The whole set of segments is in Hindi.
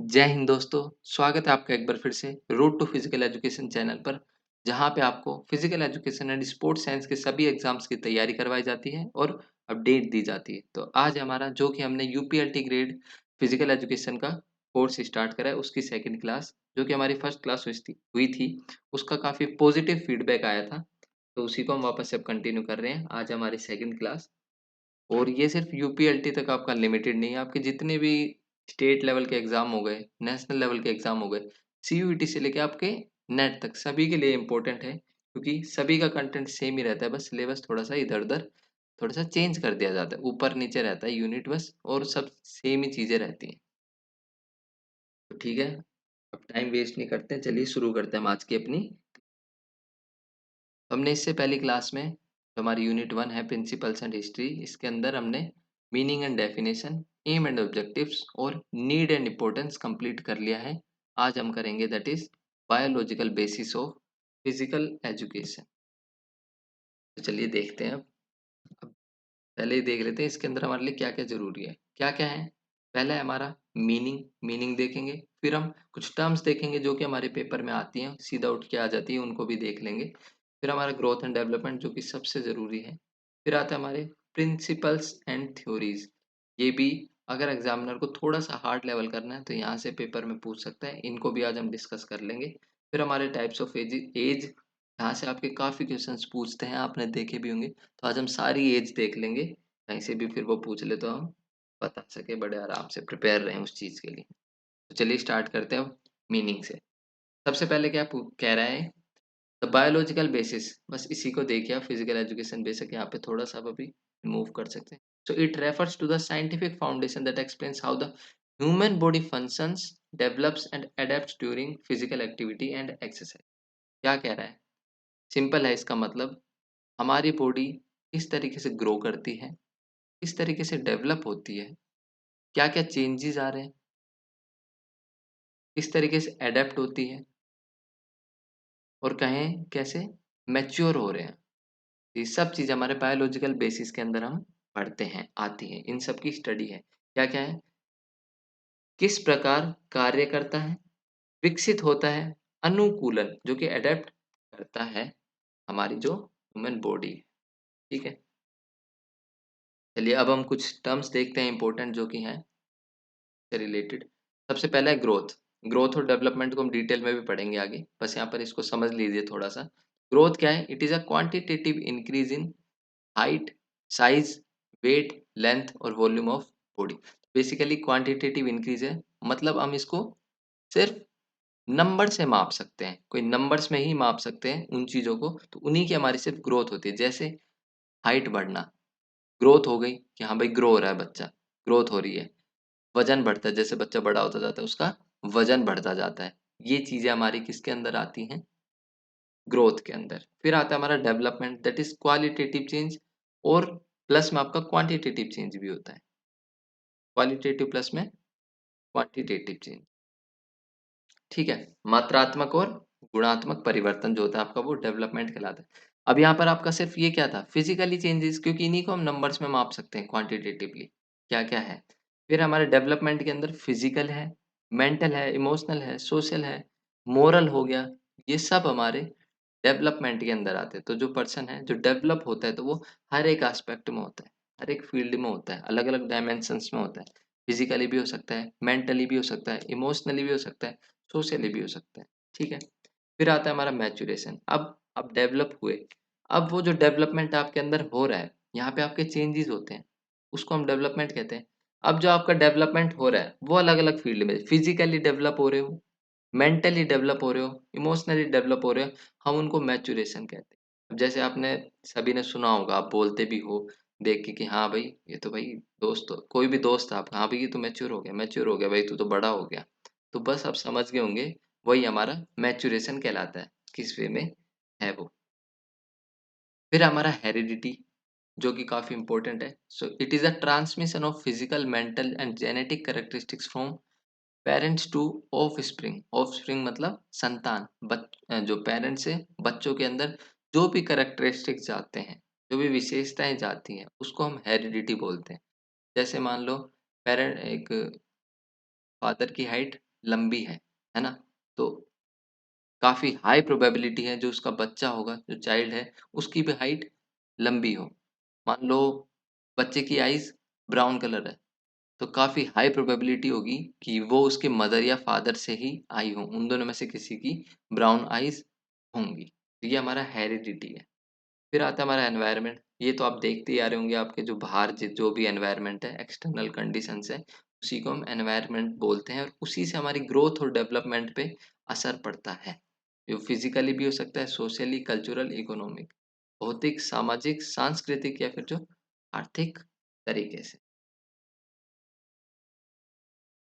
जय हिंद दोस्तों, स्वागत है आपका एक बार फिर से रोड टू फिजिकल एजुकेशन चैनल पर, जहां पे आपको physical education and sports science के सभी एग्जाम्स की तैयारी करवाई जाती है और अपडेट दी जाती है। तो आज हमारा जो कि हमने यूपीएलटी ग्रेड फिजिकल एजुकेशन का कोर्स स्टार्ट करा है, उसकी सेकंड क्लास जो कि हमारी फर्स्ट क्लास हुई थी उसका काफ़ी पॉजिटिव फीडबैक आया था। तो उसी को हम वापस से अब कंटिन्यू कर रहे हैं। आज हमारी सेकंड क्लास, और ये सिर्फ यूपीएलटी तक आपका लिमिटेड नहीं है, आपके जितने भी स्टेट लेवल के एग्जाम हो गए, नेशनल लेवल के एग्जाम हो गए, सीयूईटी से लेके आपके नेट तक सभी के लिए इम्पोर्टेंट है, क्योंकि सभी का कंटेंट सेम ही रहता है, बस सिलेबस थोड़ा सा इधर उधर थोड़ा सा चेंज कर दिया जाता है, ऊपर नीचे रहता है यूनिट बस, और सब सेम ही चीजें रहती हैं। तो ठीक है, अब टाइम वेस्ट नहीं करते हैं, चलिए शुरू करते हैं हम आज की अपनी। हमने इससे पहली क्लास में जो हमारी यूनिट 1 है प्रिंसिपल्स एंड हिस्ट्री, इसके अंदर हमने meaning and definition, aim and objectives और नीड एंड इम्पोर्टेंस कंप्लीट कर लिया है। आज हम करेंगे that is biological basis of physical education. तो चलिए देखते हैं अब पहले ही देख लेते हैं इसके अंदर हमारे लिए क्या क्या जरूरी है, क्या क्या है। पहला है हमारा मीनिंग, मीनिंग देखेंगे, फिर हम कुछ टर्म्स देखेंगे जो कि हमारे पेपर में आती हैं, सीधा उठ के आ जाती है, उनको भी देख लेंगे। फिर हमारा ग्रोथ एंड डेवलपमेंट जो कि सबसे ज़रूरी है। फिर आता है हमारे प्रिंसिपल्स एंड थ्योरीज, ये भी अगर एग्जामिनर को थोड़ा सा हार्ड लेवल करना है तो यहाँ से पेपर में पूछ सकता है, इनको भी आज हम डिस्कस कर लेंगे। फिर हमारे टाइप्स ऑफ एज, यहाँ से आपके काफ़ी क्वेश्चंस पूछते हैं, आपने देखे भी होंगे, तो आज हम सारी एज देख लेंगे, कहीं से भी फिर वो पूछ ले तो हम बता सके, बड़े आराम से प्रिपेयर रहें उस चीज़ के लिए। तो चलिए स्टार्ट करते हैं अब मीनिंग से। सबसे पहले क्या कह रहा है, द बायोलॉजिकल बेसिस, बस इसी को देखिए आप, फिजिकल एजुकेशन बेसिक यहाँ पे थोड़ा सा अभी रिमूव कर सकते हैं। So it refers to the scientific foundation that explains how the human body functions, develops and adapts during physical activity and exercise. क्या कह रहा है, सिंपल है इसका मतलब, हमारी बॉडी किस तरीके से ग्रो करती है, किस तरीके से डेवलप होती है, क्या क्या चेंजेस आ रहे हैं, किस तरीके से एडेप्ट होती है, और कहें कैसे मैच्योर हो रहे हैं। ये सब चीज़ हमारे बायोलॉजिकल बेसिस के अंदर हम पढ़ते हैं, आती है, इन सब की स्टडी है। क्या क्या है, किस प्रकार कार्य करता है, विकसित होता है, अनुकूलन जो कि अडेप्ट करता है हमारी जो ह्यूमन बॉडी है। ठीक है, चलिए अब हम कुछ टर्म्स देखते हैं इंपॉर्टेंट जो कि हैं से रिलेटेड। सबसे पहला है ग्रोथ। ग्रोथ और डेवलपमेंट को हम डिटेल में भी पढ़ेंगे आगे, बस यहाँ पर इसको समझ लीजिए थोड़ा सा। ग्रोथ क्या है, it is a quantitative increase in height, size, weight, length और volume of body. Basically quantitative increase है, मतलब हम इसको सिर्फ नंबर से माप सकते हैं, कोई नंबर्स में ही माप सकते हैं उन चीज़ों को, तो उन्हीं की हमारी सिर्फ ग्रोथ होती है। जैसे हाइट बढ़ना, ग्रोथ हो गई कि हाँ भाई ग्रो हो रहा है बच्चा, ग्रोथ हो रही है। वजन बढ़ता है, जैसे बच्चा बड़ा होता जाता है उसका वजन बढ़ता जाता है। ये चीज़ें हमारी किसके अंदर आती हैं, ग्रोथ के अंदर। फिर आता है हमारा development, that is qualitative change, और प्लस में आपका क्वांटिटेटिव चेंज भी होता है। क्वालिटेटिव प्लस में क्वांटिटेटिव चेंज। ठीक है, मात्रात्मक और गुणात्मक परिवर्तन जो होता है आपका, वो डेवलपमेंट कहलाता है। अब यहाँ पर आपका सिर्फ ये क्या था, फिजिकली चेंजेस, क्योंकि इन्हीं को हम नंबर्स में माप सकते हैं क्वांटिटेटिवली, क्या क्या है। फिर हमारे डेवलपमेंट के अंदर फिजिकल है, मेंटल है, इमोशनल है, सोशल है, मोरल हो गया, ये सब हमारे डेवलपमेंट के अंदर आते हैं। तो जो पर्सन है जो डेवलप होता है, तो वो हर एक एस्पेक्ट में होता है, हर एक फील्ड में होता है, अलग अलग डायमेंशंस में होता है। फिजिकली भी हो सकता है, मेंटली भी हो सकता है, इमोशनली भी हो सकता है, सोशली भी हो सकता है। ठीक है, फिर आता है हमारा मैच्योरेशन। अब आप डेवलप हुए, अब वो जो डेवलपमेंट आपके अंदर हो रहा है, यहाँ पे आपके चेंजेस होते हैं, उसको हम डेवलपमेंट कहते हैं। अब जो आपका डेवलपमेंट हो रहा है वो अलग अलग फील्ड में, फिजिकली डेवलप हो रहे हो, मेंटली डेवलप हो रहे हो, इमोशनली डेवलप हो रहे हो, हम उनको मैच्योरेशन कहते हैं। अब जैसे आपने सभी ने सुना होगा, आप बोलते भी हो देख के कि हाँ भाई ये तो भाई दोस्त, कोई भी दोस्त आप, हाँ भाई ये तो मैच्योर हो गया, मैच्योर हो गया भाई, तू तो बड़ा हो गया। तो बस आप समझ गए होंगे, वही हमारा मैच्योरेशन कहलाता है, किस वे में है वो। फिर हमारा हेरिडिटी जो कि काफी इंपॉर्टेंट है। सो it is a transmission of physical, mental and genetic characteristics from parents two of spring. Of spring मतलब संतान, जो पेरेंट्स से बच्चों के अंदर जो भी कैरेक्टरिस्टिक्स जाते हैं, जो भी विशेषताएं जाती हैं, उसको हम हेरिडिटी बोलते हैं। जैसे मान लो पेरेंट, एक फादर की हाइट लंबी है ना? तो काफ़ी हाई प्रोबेबिलिटी है जो उसका बच्चा होगा, जो चाइल्ड है, उसकी भी हाइट लंबी हो। मान लो बच्चे की आइज़ ब्राउन कलर है, तो काफ़ी हाई प्रोबेबिलिटी होगी कि वो उसके मदर या फादर से ही आई हो, उन दोनों में से किसी की ब्राउन आइज़ होंगी। तो ये हमारा हेरिडिटी है। फिर आता है हमारा एनवायरनमेंट। ये तो आप देखते ही आ रहे होंगे, आपके जो बाहर जो भी एनवायरनमेंट है, एक्सटर्नल कंडीशंस है, उसी को हम एनवायरनमेंट बोलते हैं और उसी से हमारी ग्रोथ और डेवलपमेंट पे असर पड़ता है। जो फिजिकली भी हो सकता है, सोशली, कल्चरल, इकोनॉमिक, भौतिक, सामाजिक, सांस्कृतिक या फिर जो आर्थिक तरीके से।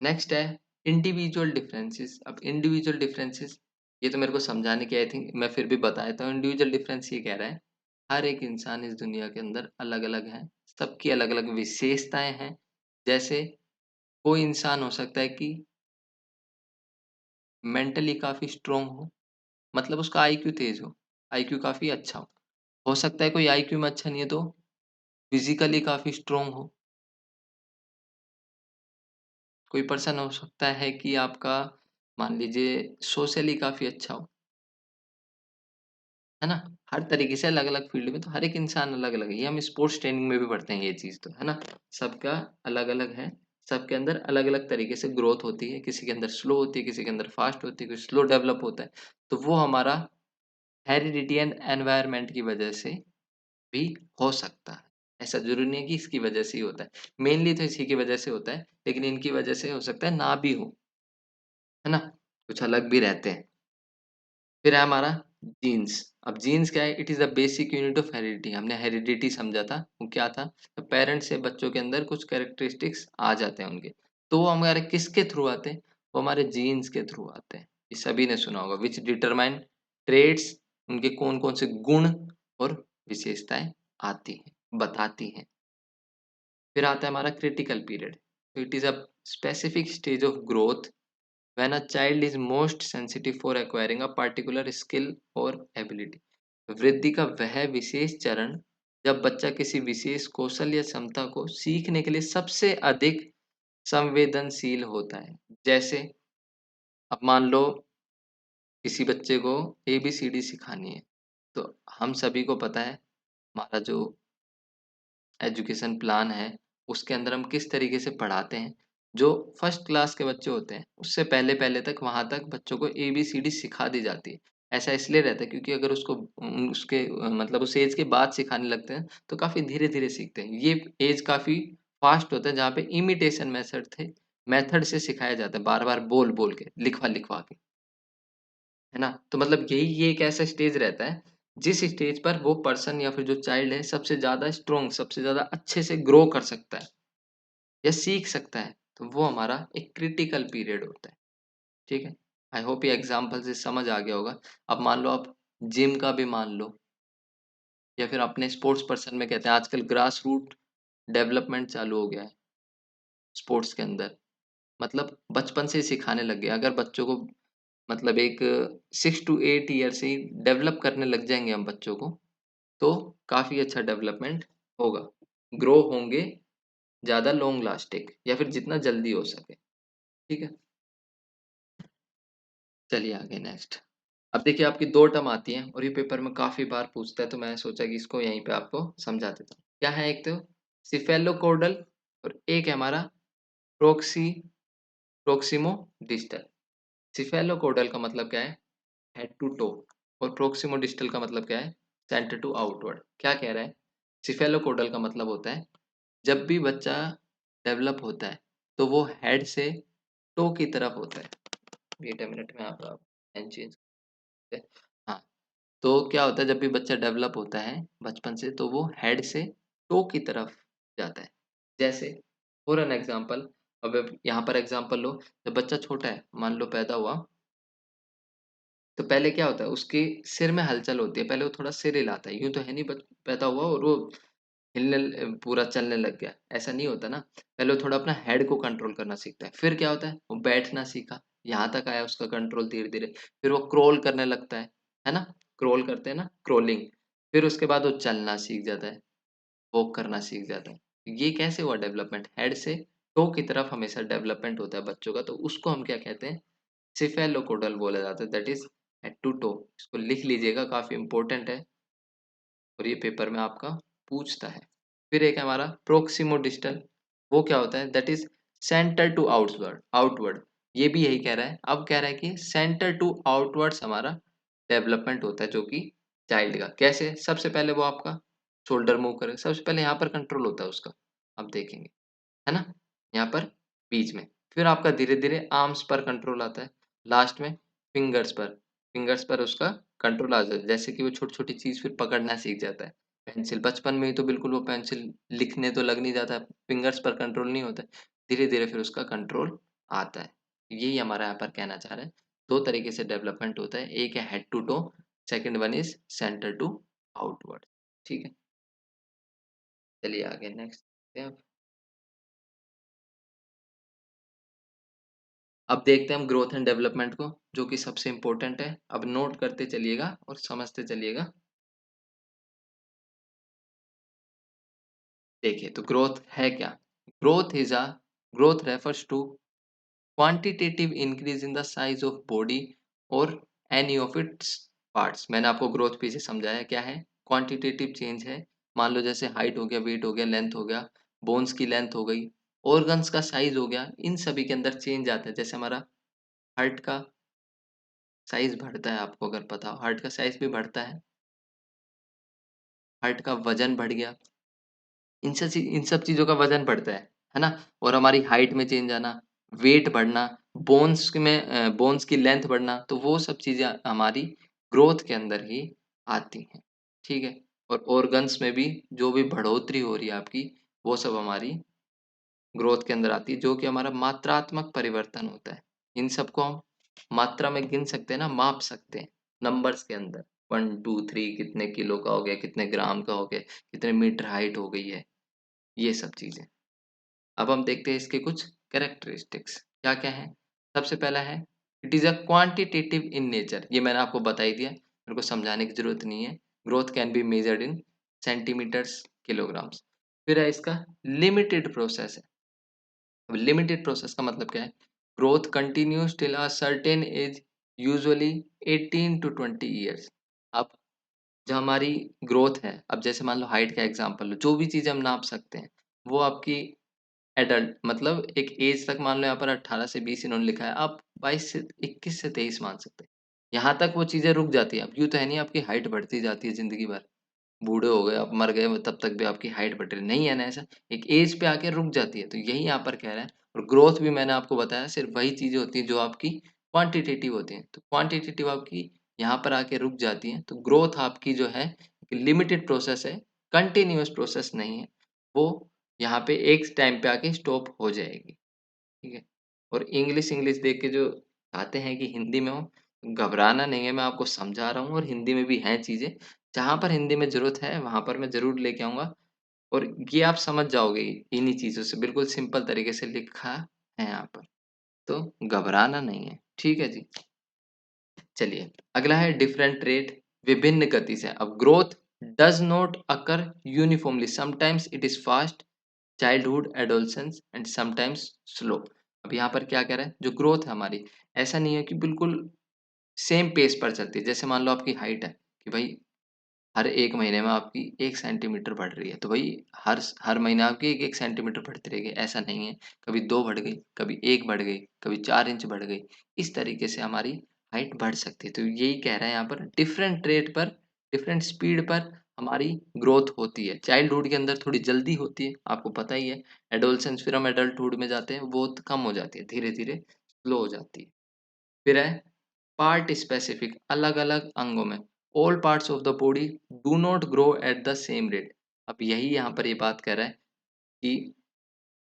नेक्स्ट है इंडिविजुअल डिफरेंसेस। अब इंडिविजुअल डिफरेंसेस, ये तो मेरे को समझाने की आई थिंक मैं फिर भी बता देता हूँ। इंडिविजुअल डिफरेंस ये कह रहा है हर एक इंसान इस दुनिया के अंदर अलग-अलग है, सबकी अलग-अलग विशेषताएँ हैं। जैसे कोई इंसान हो सकता है कि मेंटली काफ़ी स्ट्रॉन्ग हो, मतलब उसका आईक्यू तेज़ हो, आईक्यू काफ़ी अच्छा हो। हो सकता है कोई आईक्यू में अच्छा नहीं है तो फिजिकली काफ़ी स्ट्रॉन्ग हो। कोई पर्सन हो सकता है कि आपका मान लीजिए सोशली काफ़ी अच्छा हो। है ना? हर तरीके से अलग-अलग फ़ील्ड में तो हर एक इंसान अलग-अलग है। ये हम स्पोर्ट्स ट्रेनिंग में भी पढ़ते हैं ये चीज़ तो, है ना? सबका अलग-अलग है, सबके अंदर अलग-अलग तरीके से ग्रोथ होती है, किसी के अंदर स्लो होती है, किसी के अंदर फ़ास्ट होती है, कोई स्लो डेवलप होता है। तो वो हमारा हेरिडिटी एंड एनवायरनमेंट की वजह से भी हो सकता है। ऐसा ज़रूरी नहीं है कि इसकी वजह से ही होता है। मेनली तो इसी की वजह से होता है, लेकिन इनकी वजह से हो सकता है ना भी हो, है ना? कुछ अलग भी रहते हैं। फिर है हमारा जीन्स। अब जीन्स क्या है? It is the basic unit of heredity. हमने हेरिडिटी समझा था, वो क्या था? तो पेरेंट्स से बच्चों के अंदर कुछ कैरेक्टरिस्टिक्स आ जाते हैं उनके। तो वो हमारे किसके थ्रू आते हैं? वो हमारे जीन्स के थ्रू आते हैं। ये सभी ने सुना होगा व्हिच डिटरमाइन ट्रेट्स, उनके कौन-कौन से गुण और विशेषताएँ आती हैं, बताती हैं। फिर आता है हमारा क्रिटिकल पीरियड। तो it is a specific stage of growth when a child is most sensitive for acquiring a particular skill or ability। वृद्धि का वह विशेष चरण जब बच्चा किसी विशेष कौशल या क्षमता को सीखने के लिए सबसे अधिक संवेदनशील होता है। जैसे अब मान लो किसी बच्चे को एबीसीडी सिखानी है, तो हम सभी को पता है हमारा जो एजुकेशन प्लान है, उसके अंदर हम किस तरीके से पढ़ाते हैं। जो फर्स्ट क्लास के बच्चे होते हैं, उससे पहले-पहले तक वहाँ तक बच्चों को एबीसीडी सिखा दी जाती है। ऐसा इसलिए रहता है क्योंकि अगर उसको उसके मतलब उस ऐज के बाद सिखाने लगते हैं, तो काफ़ी धीरे-धीरे सीखते हैं। ये ऐज काफ़ी फास्ट होता है जहाँ पे इमिटेशन मेथड से सिखाया जाता है, बार-बार बोल-बोल के, लिखवा-लिखवा के। है ना? तो मतलब ये एक ऐसा स्टेज रहता है, जिस स्टेज पर वो पर्सन या फिर जो चाइल्ड है सबसे ज़्यादा स्ट्रॉन्ग, सबसे ज़्यादा अच्छे से ग्रो कर सकता है या सीख सकता है, तो वो हमारा एक क्रिटिकल पीरियड होता है, ठीक है? आई होप ये एग्ज़ाम्पल से समझ आ गया होगा। अब मान लो आप जिम का भी मान लो या फिर अपने स्पोर्ट्स पर्सन में कहते हैं आजकल ग्रास रूट डेवलपमेंट चालू हो गया है स्पोर्ट्स के अंदर। मतलब बचपन से ही सिखाने लग गए। अगर बच्चों को मतलब एक 6 टू 8 ईयर से ही डेवलप करने लग जाएँगे हम बच्चों को, तो काफ़ी अच्छा डेवलपमेंट होगा। ग्रो होंगे ज़्यादा लॉन्ग लास्टिंग या फिर जितना जल्दी हो सके, ठीक है? चलिए आगे नेक्स्ट। अब देखिए आपकी 2 टर्म आती हैं और ये पेपर में काफ़ी बार पूछता है, तो मैंने सोचा कि इसको यहीं पे आपको समझा देता हूँ। क्या है एक तो सिफेलोकोडल और एक है हमारा प्रोक्सी प्रोक्सिमो डिस्टल। सिफेलोकोडल का मतलब क्या है? हेड टू टो और प्रोक्सिमो डिस्टल का मतलब क्या है? Centre to outward. क्या कह रहा है? सिफेलोकोडल का मतलब होता है जब भी बच्चा डेवलप होता है, तो वो हेड से टो की तरफ होता है। वेट अ मिनट में आप पेन चेंज करते हैं। हाँ, तो क्या होता है जब भी बच्चा डेवलप होता है बचपन से तो वो हेड से टो की तरफ जाता है। जैसे फॉर एन एग्ज़ाम्पल अब यहाँ पर एग्ज़ाम्पल लो, जब बच्चा छोटा है, मान लो पैदा हुआ, तो पहले क्या होता है उसके सिर में हलचल होती है, पहले वो थोड़ा सिर हिलाता है, यूँ तो है नहीं बच पैदा हुआ और वो पूरा चलने लग गया, ऐसा नहीं होता ना। पहले वो थोड़ा अपना हेड को कंट्रोल करना सीखता है, फिर क्या होता है वो बैठना सीखा, यहाँ तक आया उसका कंट्रोल धीरे-धीरे, फिर वो क्रोल करने लगता है ना? क्रोल करते हैं ना, क्रोलिंग, फिर उसके बाद वो चलना सीख जाता है, वॉक करना सीख जाता है। ये कैसे हुआ डेवलपमेंट? हेड से की तरफ हमेशा डेवलपमेंट होता है बच्चों का, तो उसको हम क्या कहते हैं? सेफेलोपोडल बोला जाता है, that is head to toe. इसको लिख लीजिएगा, काफ़ी इम्पोर्टेंट है और ये पेपर में आपका पूछता है। फिर एक है हमारा प्रोक्सिमो डिस्टल, वो क्या होता है? That is centre to outward outward. ये भी यही कह रहा है, अब कह रहा है कि सेंटर टू आउटवर्ड्स हमारा डेवलपमेंट होता है, जो कि चाइल्ड का। कैसे? सबसे पहले वो आपका शोल्डर मूव करेगा, सबसे पहले यहाँ पर कंट्रोल होता है उसका, आप देखेंगे, है ना? यहाँ पर बीच में। फिर आपका धीरे-धीरे आर्म्स पर कंट्रोल आता है, लास्ट में फिंगर्स पर उसका कंट्रोल आ जाता है। जैसे कि वो छोटी-छोटी चीज़ फिर पकड़ना सीख जाता है। पेंसिल बचपन में ही तो बिल्कुल वो पेंसिल लिखने तो लग नहीं जाता, फिंगर्स पर कंट्रोल नहीं होता है। धीरे-धीरे फिर उसका कंट्रोल आता है। यही हमारा यहाँ पर कहना चाह रहा है। 2 तरीके से डेवलपमेंट होता है, एक है head to toe, second one is centre to outward. ठीक है? चलिए आगे नेक्स्ट देखते हैं अब। अब देखते हैं हम ग्रोथ एंड डेवलपमेंट को, जो कि सबसे इम्पोर्टेंट है। अब नोट करते चलिएगा और समझते चलिएगा। देखिए, तो ग्रोथ है क्या? Growth refers to quantitative increase in the size of body or any of its parts. मैंने आपको ग्रोथ पीछे समझाया क्या है, क्वांटिटेटिव चेंज है। मान लो जैसे हाइट हो गया, वेट हो गया, लेंथ हो गया, बोन्स की लेंथ हो गई, ऑर्गन्स का साइज हो गया, इन सभी के अंदर चेंज आता है। जैसे हमारा हार्ट का साइज बढ़ता है, आपको अगर पता हो, हार्ट का साइज भी बढ़ता हार्ट का वजन बढ़ गया, इन सब चीज़ों का वज़न बढ़ता है ना? और हमारी हाइट में चेंज आना, वेट बढ़ना, बोन्स की लेंथ बढ़ना, तो वो सब चीज़ें हमारी ग्रोथ के अंदर ही आती हैं, ठीक है? और ऑर्गन्स में भी जो भी बढ़ोतरी हो रही है आपकी, वो सब हमारी ग्रोथ के अंदर आती है, जो कि हमारा मात्रात्मक परिवर्तन होता है। इन सबको हम मात्रा में गिन सकते हैं ना, माप सकते हैं, नंबर्स के अंदर। 1, 2, 3 कितने किलो का हो गया, कितने ग्राम का हो गया, कितने मीटर हाइट हो गई है, ये सब चीज़ें। अब हम देखते हैं इसके कुछ कैरेक्टरिस्टिक्स क्या-क्या हैं। सबसे पहला है, it is a quantitative in nature, ये मैंने आपको बता ही दिया, मेरे को समझाने की ज़रूरत नहीं है। Growth can be measured in centimetres, kilograms. फिर है इसका लिमिटेड प्रोसेस है। अब लिमिटेड प्रोसेस का मतलब क्या है? Growth continues till a certain age, usually 18 to 20 years. अब जो हमारी ग्रोथ है, अब जैसे मान लो हाइट का एग्जांपल लो, जो भी चीज़ हम नाप सकते हैं, वो आपकी एडल्ट मतलब एक एज तक, मान लो यहाँ पर 18 से 20 इन्होंने लिखा है, आप 22 से 21 से 23 मान सकते हैं। यहाँ तक वो चीज़ें रुक जाती हैं। अब यूँ तो है नहीं आपकी हाइट बढ़ती जाती है ज़िंदगी भर। बूढ़े हो गए, आप मर गए, वो तब तक भी आपकी हाइट बढ़ रही नहीं है ना ऐसा। एक एज पे आके रुक जाती है, तो यही यहाँ पर कह रहा है। और ग्रोथ भी मैंने आपको बताया, सिर्फ़ वही चीज़ें होती हैं जो आपकी क्वांटिटेटिव होती हैं। तो क्वांटिटेटिव आपकी यहाँ पर आके रुक जाती हैं, तो ग्रोथ आपकी जो है लिमिटेड प्रोसेस है, कंटीन्यूअस प्रोसेस नहीं है। वो यहाँ पे एक टाइम पे आके स्टॉप हो जाएगी, ठीक है? और इंग्लिश इंग्लिश देख के जो चाहते हैं कि हिंदी में हो, घबराना नहीं है, मैं आपको समझा रहा हूँ और हिंदी में भी हैं चीज़ें। जहाँ पर हिंदी में ज़रूरत है, वहाँ पर मैं ज़रूर लेके आऊँगा और ये आप समझ जाओगे इन्हीं चीज़ों से, बिल्कुल सिंपल तरीके से लिखा है यहाँ पर, तो घबराना नहीं है। ठीक है जी? चलिए, अगला है डिफरेंट रेट, विभिन्न गति से। अब growth does not occur uniformly, sometimes it is fast, childhood, adolescence and sometimes slow. अब यहाँ पर क्या कह रहा है, जो ग्रोथ है हमारी, ऐसा नहीं है कि बिल्कुल सेम पेस पर चलती है। जैसे मान लो आपकी हाइट है कि भाई हर 1 महीने में आपकी 1 सेंटीमीटर बढ़ रही है, तो भई हर महीने आपकी 1-1 सेंटीमीटर बढ़ती रहेगी, ऐसा नहीं है। कभी 2 बढ़ गई, कभी 1 बढ़ गई, कभी 4 इंच बढ़ गई। इस तरीके से हमारी हाइट बढ़ सकती है। तो यही कह रहे हैं यहाँ पर, डिफरेंट रेट पर, डिफरेंट स्पीड पर हमारी ग्रोथ होती है। चाइल्डहुड के अंदर थोड़ी जल्दी होती है, आपको पता ही है। एडोलसेंस, फिर हम एडल्टहुड में जाते हैं, वो कम हो जाती है, धीरे-धीरे स्लो हो जाती है। फिर है पार्ट स्पेसिफिक, अलग-अलग अंगों में। All parts of the body do not grow at the same rate. अब यही यहाँ पर ये बात कर रहा है कि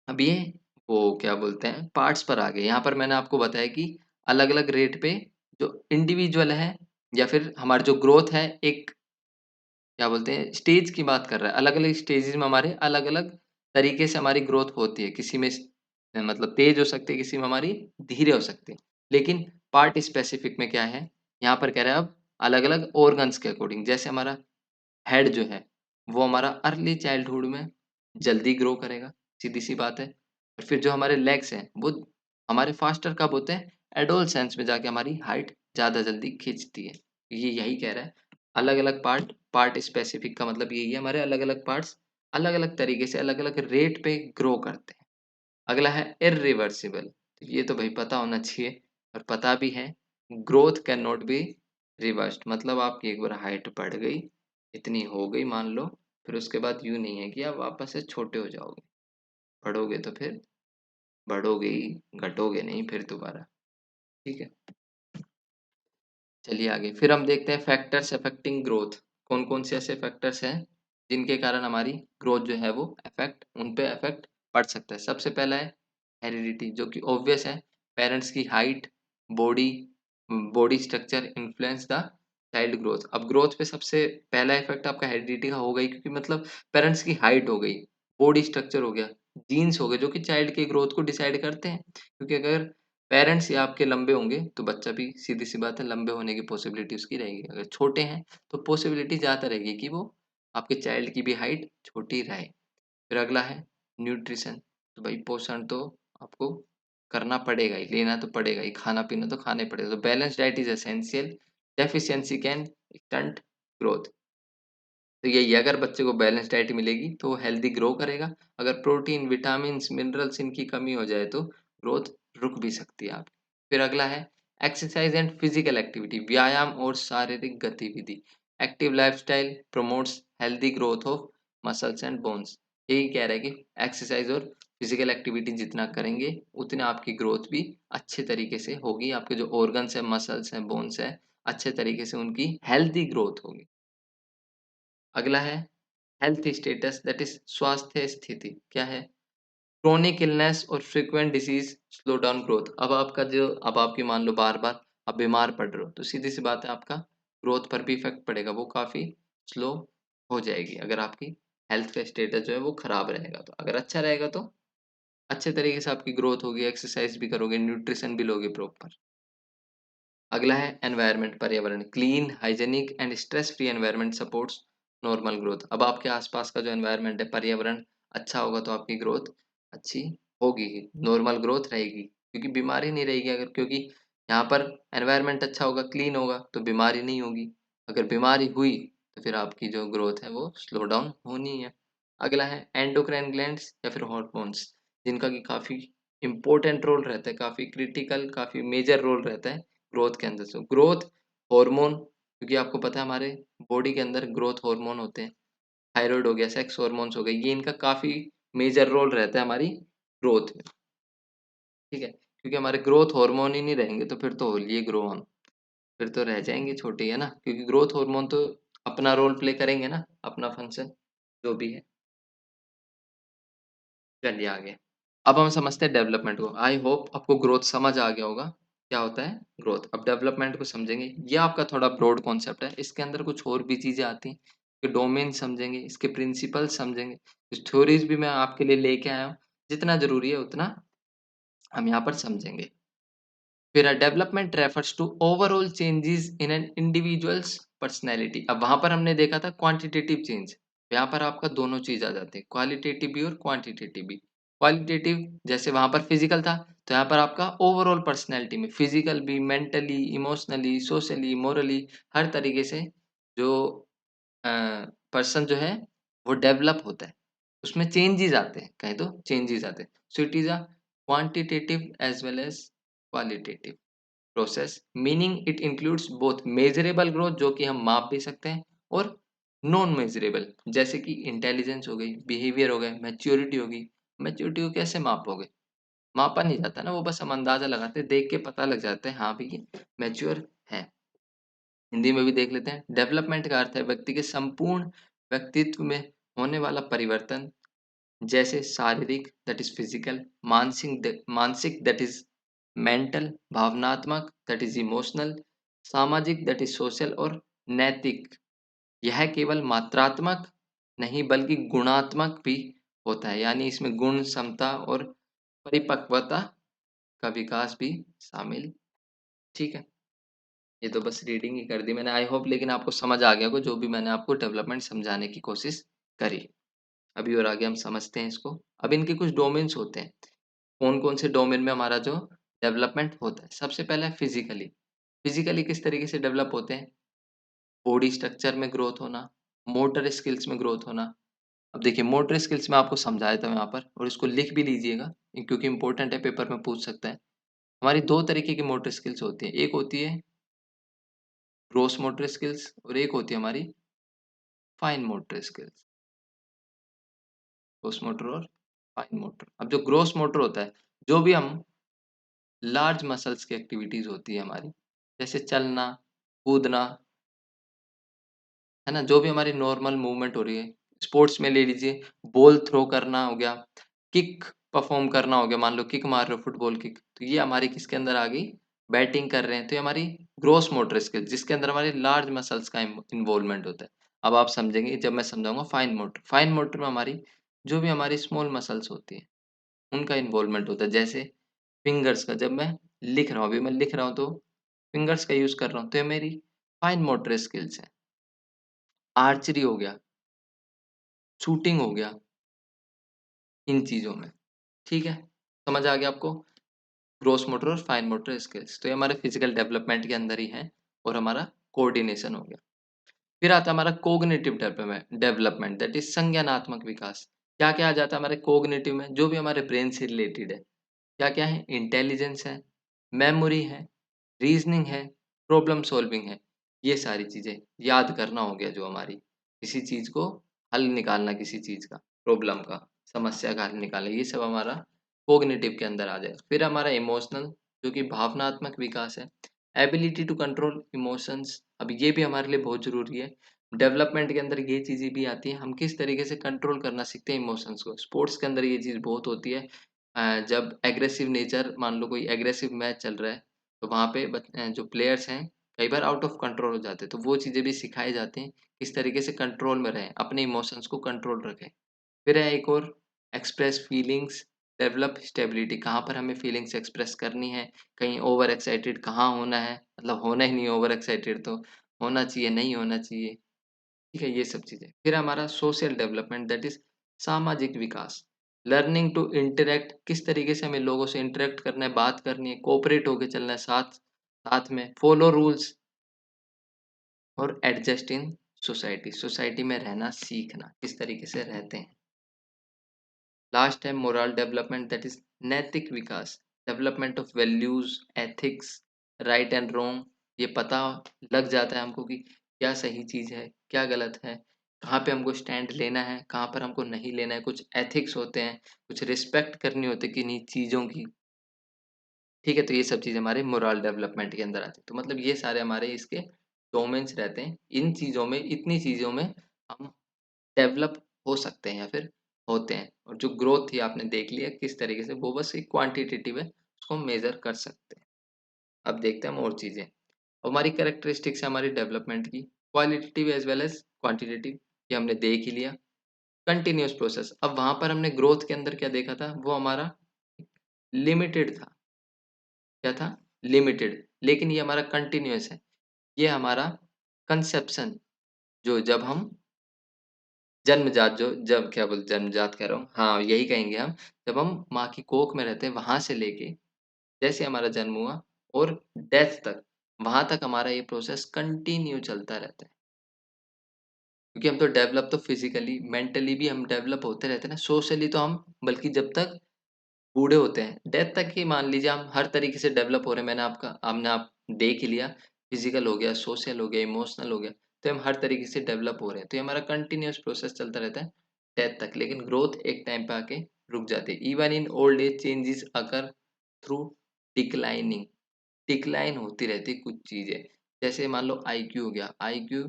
अब ये वो क्या बोलते हैं, पार्ट्स पर आ गए। यहाँ पर मैंने आपको बताया कि अलग-अलग रेट पे जो इंडिविजुअल है या फिर हमारी जो ग्रोथ है, एक क्या बोलते हैं, स्टेज की बात कर रहा है। अलग-अलग स्टेजेस में हमारे अलग-अलग तरीके से हमारी ग्रोथ होती है। किसी में मतलब तेज़ हो सकती है, किसी में हमारी धीरे हो सकती है। लेकिन पार्ट स्पेसिफिक में क्या है, यहाँ पर कह रहा है अब अलग-अलग ऑर्गन्स के अकॉर्डिंग। जैसे हमारा हेड जो है, वो हमारा अर्ली चाइल्डहुड में जल्दी ग्रो करेगा, सीधी-सी बात है। और फिर जो हमारे लेग्स हैं वो हमारे फास्टर कब होते हैं, एडोलसेंस में जाके हमारी हाइट ज़्यादा जल्दी खींचती है। ये यही कह रहा है, अलग अलग पार्ट, पार्ट स्पेसिफिक का मतलब यही है, हमारे अलग अलग पार्ट्स अलग अलग तरीके से अलग अलग रेट पे ग्रो करते हैं। अगला है इरिवर्सिबल, तो ये तो भाई पता होना चाहिए और पता भी है। Growth can not be reversed, मतलब आपकी एक बार हाइट बढ़ गई, इतनी हो गई मान लो, फिर उसके बाद यूं नहीं है कि आप वापस से छोटे हो जाओगे। बढ़ोगे तो फिर बढ़ोगे ही, घटोगे नहीं फिर दोबारा। ठीक है, चलिए आगे फिर हम देखते हैं फैक्टर्स अफेक्टिंग ग्रोथ। कौन कौन से ऐसे फैक्टर्स हैं जिनके कारण हमारी ग्रोथ जो है वो अफेक्ट, उन पे अफेक्ट पड़ सकता है। सबसे पहला है हेरिडिटी, जो कि ऑब्वियस है। पेरेंट्स की height, body, body structure influence the child growth. अब ग्रोथ पे सबसे पहला इफेक्ट आपका हेरिडिटी का हो गई, क्योंकि मतलब पेरेंट्स की हाइट हो गई, बॉडी स्ट्रक्चर हो गया, जीन्स हो गए, जो कि चाइल्ड के ग्रोथ को डिसाइड करते हैं। क्योंकि अगर पेरेंट्स ही आपके लंबे होंगे तो बच्चा भी सीधी सी बात है लंबे होने की पॉसिबिलिटी उसकी रहेगी। अगर छोटे हैं तो पॉसिबिलिटी ज़्यादा रहेगी कि वो आपके चाइल्ड की भी हाइट छोटी रहे। फिर अगला है न्यूट्रिशन, तो भाई पोषण तो आपको करना पड़ेगा ही, लेना तो पड़ेगा ही, खाना पीना तो खाना ही पड़ेगा। तो balance diet is essential, deficiency can stunt growth. तो यही है, अगर बच्चे को बैलेंस डाइट मिलेगी तो वो हेल्दी ग्रो करेगा। अगर प्रोटीन, विटामिन्स, मिनरल्स इनकी कमी हो जाए तो ग्रोथ रुक भी सकती है आपकी। फिर अगला है एक्सरसाइज एंड फिजिकल एक्टिविटी, व्यायाम और शारीरिक गतिविधि। Active lifestyle promotes healthy growth of muscles and bones. यही कह रहा है कि एक्सरसाइज और फिजिकल एक्टिविटी जितना करेंगे उतना आपकी ग्रोथ भी अच्छे तरीके से होगी। आपके जो ऑर्गन्स है, मसल्स हैं, बोन्स है, अच्छे तरीके से उनकी हेल्दी ग्रोथ होगी। अगला है हेल्थ स्टेटस, दैट इज स्वास्थ्य स्थिति क्या है। क्रोनिक इलनेस और frequent disease slow down growth. अब आपका जो, अब आपकी मान लो बार बार आप बीमार पड़ रहे हो तो सीधी सी बात है आपका ग्रोथ पर भी इफेक्ट पड़ेगा, वो काफी स्लो हो जाएगी। अगर आपकी हेल्थ का स्टेटस जो है वो खराब रहेगा, तो अगर अच्छा रहेगा तो अच्छे तरीके से आपकी ग्रोथ होगी, एक्सरसाइज भी करोगे, न्यूट्रिशन भी लोगे प्रॉपर। अगला है एनवायरनमेंट, पर्यावरण। Clean, hygienic and stress free environment supports normal growth. अब आपके आसपास का जो एनवायरनमेंट है, पर्यावरण अच्छा होगा तो आपकी ग्रोथ अच्छी होगी ही, नॉर्मल ग्रोथ रहेगी, क्योंकि बीमारी नहीं रहेगी। अगर, क्योंकि यहाँ पर एनवायरनमेंट अच्छा होगा, क्लीन होगा तो बीमारी नहीं होगी। अगर बीमारी हुई तो फिर आपकी जो ग्रोथ है वो स्लो डाउन होनी है। अगला है एंडोक्राइन ग्लैंड्स या फिर हॉर्मोन्स, जिनका कि काफ़ी इंपॉर्टेंट रोल रहता है, काफ़ी क्रिटिकल, काफ़ी मेजर रोल रहता है ग्रोथ के अंदर। से ग्रोथ हार्मोन, क्योंकि आपको पता है हमारे बॉडी के अंदर ग्रोथ हार्मोन होते हैं, थायराइड हो गया, सेक्स हार्मोन्स हो गए, ये इनका काफ़ी मेजर रोल रहता है हमारी ग्रोथ में। ठीक है, क्योंकि हमारे ग्रोथ हार्मोन ही नहीं रहेंगे तो फिर तो होलिए ग्रो ऑन, फिर तो रह जाएंगे छोटे ही, है ना, क्योंकि ग्रोथ हार्मोन तो अपना रोल प्ले करेंगे ना, अपना फंक्शन जो भी है। चलिए आगे, अब हम समझते हैं डेवलपमेंट को। आई होप आपको ग्रोथ समझ आ गया होगा, क्या होता है ग्रोथ। अब डेवलपमेंट को समझेंगे, ये आपका थोड़ा ब्रॉड कॉन्सेप्ट है, इसके अंदर कुछ और भी चीज़ें आती हैं, इसके डोमेन समझेंगे, इसके प्रिंसिपल समझेंगे, कुछ थ्योरीज भी मैं आपके लिए लेके आया हूँ, जितना ज़रूरी है उतना हम यहाँ पर समझेंगे। फिर development refers to overall changes in an individual's personality. अब वहाँ पर हमने देखा था क्वांटिटेटिव चेंज, यहाँ पर आपका दोनों चीज़ आ जाती है, क्वालिटेटिव भी और क्वांटिटेटिव भी। क्वालिटेटिव जैसे वहाँ पर फिजिकल था, तो यहाँ पर आपका ओवरऑल पर्सनैलिटी में फिजिकल भी, मेंटली, इमोशनली, सोशली, मोरली, हर तरीके से जो पर्सन जो है वो डेवलप होता है, उसमें चेंजेस आते हैं, कहें तो चेंजेस आते हैं। So it is a quantitative as well as qualitative process, meaning it includes both measurable growth, जो कि हम माप भी सकते हैं, और नॉन मेजरेबल, जैसे कि इंटेलिजेंस हो गई, बिहेवियर हो गए, मैच्योरिटी होगी। मैच्योरिटी को कैसे मापोगे, मापा नहीं जाता ना, वो बस हम अंदाजा लगाते हैं, देख के पता लग जाता है हाँ भी ये मैच्योर है। हिंदी में भी देख लेते हैं। डेवलपमेंट का अर्थ है व्यक्ति के संपूर्ण व्यक्तित्व में होने वाला परिवर्तन, जैसे शारीरिक दैट इज फिजिकल, मानसिक दैट इज मेंटल, भावनात्मक दैट इज इमोशनल, सामाजिक दैट इज सोशल, और नैतिक। यह केवल मात्रात्मक नहीं बल्कि गुणात्मक भी होता है, यानी इसमें गुण, क्षमता और परिपक्वता का विकास भी शामिल। ठीक है, ये तो बस रीडिंग ही कर दी मैंने, आई होप लेकिन आपको समझ आ गया होगा जो भी मैंने आपको डेवलपमेंट समझाने की कोशिश करी। अभी और आगे हम समझते हैं इसको। अब इनके कुछ डोमेन्स होते हैं, कौन-कौन से डोमेन में हमारा जो डेवलपमेंट होता है। सबसे पहला है फिज़िकली। फिज़िकली किस तरीके से डेवलप होते हैं? बॉडी स्ट्रक्चर में ग्रोथ होना, मोटर स्किल्स में ग्रोथ होना। अब देखिए मोटर स्किल्स मैं आपको समझाया था यहाँ पर और इसको लिख भी लीजिएगा क्योंकि इम्पोर्टेंट है, पेपर में पूछ सकता है। हमारी 2 तरीके की मोटर स्किल्स होती हैं। एक होती है ग्रॉस मोटर स्किल्स और एक होती है हमारी fine motor skills. Gross motor और फाइन मोटर। अब जो ग्रॉस मोटर होता है, जो भी हम लार्ज मसल्स की एक्टिविटीज़ होती है हमारी, जैसे चलना, कूदना, है ना? जो भी हमारी नॉर्मल मूवमेंट हो रही है, स्पोर्ट्स में ले लीजिए, बॉल थ्रो करना हो गया, किक परफ़ॉर्म करना हो गया, मान लो किक मार रहे हो फुटबॉल किक, तो ये हमारी किसके अंदर आ गई? बैटिंग कर रहे हैं, तो ये हमारी ग्रॉस मोटर स्किल्स जिसके अंदर हमारे लार्ज मसल्स का इन्वॉल्वमेंट होता है। अब आप समझेंगे जब मैं समझाऊँगा फाइन मोटर। फाइन मोटर में हमारी जो भी हमारी स्मॉल मसल्स होती हैं, उनका इन्वॉल्वमेंट होता है। जैसे फिंगर्स का, जब मैं लिख रहा हूँ, अभी मैं लिख रहा हूँ तो फिंगर्स का यूज़ कर रहा हूँ, तो ये मेरी फाइन मोटर स्किल्स है। आर्चरी हो गया, शूटिंग हो गया, इन चीज़ों में, ठीक है? समझ आ गया आपको? ग्रॉस मोटर और फाइन मोटर स्किल्स, तो ये हमारे फिजिकल डेवलपमेंट के अंदर ही हैं और हमारा कोऑर्डिनेशन हो गया। फिर आता है हमारा कॉग्निटिव डेवलपमेंट दैट इज़ संज्ञानात्मक विकास। क्या-क्या आ जाता है हमारे कॉग्निटिव में? जो भी हमारे ब्रेन से रिलेटेड है। क्या-क्या है? इंटेलिजेंस है, मेमोरी है, रीज़निंग है, प्रॉब्लम सॉल्विंग है। ये सारी चीज़ें याद करना हो गया जो हमारी, किसी चीज़ को हल निकालना किसी चीज़ का, प्रॉब्लम का, समस्या का हल निकालना, ये सब हमारा कॉग्निटिव के अंदर आ जाएगा। फिर हमारा इमोशनल जो कि भावनात्मक विकास है, एबिलिटी टू कंट्रोल इमोशंस, अब ये भी हमारे लिए बहुत ज़रूरी है। डेवलपमेंट के अंदर ये चीज़ें भी आती हैं, हम किस तरीके से कंट्रोल करना सीखते हैं इमोशंस को। स्पोर्ट्स के अंदर ये चीज़ बहुत होती है। जब एग्रेसिव नेचर, मान लो कोई एग्रेसिव मैच चल रहा है, तो वहाँ पे जो प्लेयर्स हैं, कई बार आउट ऑफ कंट्रोल हो जाते हैं, तो वो चीज़ें भी सिखाई जाती हैं, किस तरीके से कंट्रोल में रहें, अपने इमोशंस को कंट्रोल रखें। फिर है एक और एक्सप्रेस फीलिंग्स, डेवलप स्टेबिलिटी, कहाँ पर हमें फीलिंग्स एक्सप्रेस करनी है, कहीं ओवर एक्साइटेड कहाँ होना है, मतलब होना ही नहीं है ओवर एक्साइटेड, तो होना चाहिए, नहीं होना चाहिए। ठीक है, ये सब चीज़ें। फिर हमारा सोशल डेवलपमेंट दैट इज़ सामाजिक विकास। लर्निंग टू इंटरैक्ट, किस तरीके से हमें लोगों से इंटरैक्ट करना है, बात करनी है, कोऑपरेट होके चलना है साथ साथ में, फॉलो रूल्स और एडजस्ट इन सोसाइटी। सोसाइटी में रहना सीखना, किस तरीके से रहते हैं। लास्ट है मोरल डेवलपमेंट दैट इज़ नैतिक विकास। Development of values, ethics, right and wrong, ये पता लग जाता है हमको कि क्या सही चीज़ है, क्या गलत है, कहाँ पे हमको स्टैंड लेना है, कहाँ पर हमको नहीं लेना है। कुछ एथिक्स होते हैं, कुछ रिस्पेक्ट करनी होती है किन्हीं चीज़ों की, ठीक है? तो ये सब चीज़ हमारे मोरल डेवलपमेंट के अंदर आती है। तो मतलब ये सारे हमारे इसके डोमेन्स रहते हैं। इन चीज़ों में, इतनी चीज़ों में हम डेवलप हो सकते हैं या फिर होते हैं, और जो ग्रोथ थी आपने देख लिया किस तरीके से, वो बस एक क्वांटिटेटिव है, उसको हम मेज़र कर सकते हैं। अब देखते हैं हम और चीज़ें। हमारी कैरेक्टरिस्टिक्स है हमारी डेवलपमेंट की, qualitative as well as quantitative, ये हमने देख ही लिया। कंटीन्यूअस प्रोसेस, अब वहाँ पर हमने ग्रोथ के अंदर क्या देखा था, वो हमारा लिमिटेड था। क्या था? लिमिटेड, लेकिन ये हमारा कंटीन्यूअस है। ये हमारा कंसेप्शन, जो जब हम जन्मजात, जो जब क्या बोलते, जन्मजात कह रहा हूँ, हाँ, यही कहेंगे हम। जब हम माँ की कोख में रहते हैं, वहाँ से लेके जैसे हमारा जन्म हुआ और डेथ तक, वहाँ तक हमारा ये प्रोसेस कंटिन्यू चलता रहता है। क्योंकि हम तो डेवलप तो फिज़िकली, मेंटली भी हम डेवलप होते रहते हैं ना, सोशली तो हम बल्कि जब तक बूढ़े होते हैं, डेथ तक ही मान लीजिए हम हर तरीके से डेवलप हो रहे हैं। हमने आप देख ही लिया, फिज़िकल हो गया, सोशल हो गया, इमोशनल हो गया, तो हम हर तरीके से डेवलप हो रहे हैं। तो ये हमारा कंटीन्यूअस प्रोसेस चलता रहता है डेथ तक, लेकिन ग्रोथ एक टाइम पे आके रुक जाती है। Even in old age changes occur through declining, decline होती रहती है कुछ चीज़ें। जैसे मान लो आईक्यू हो गया, आईक्यू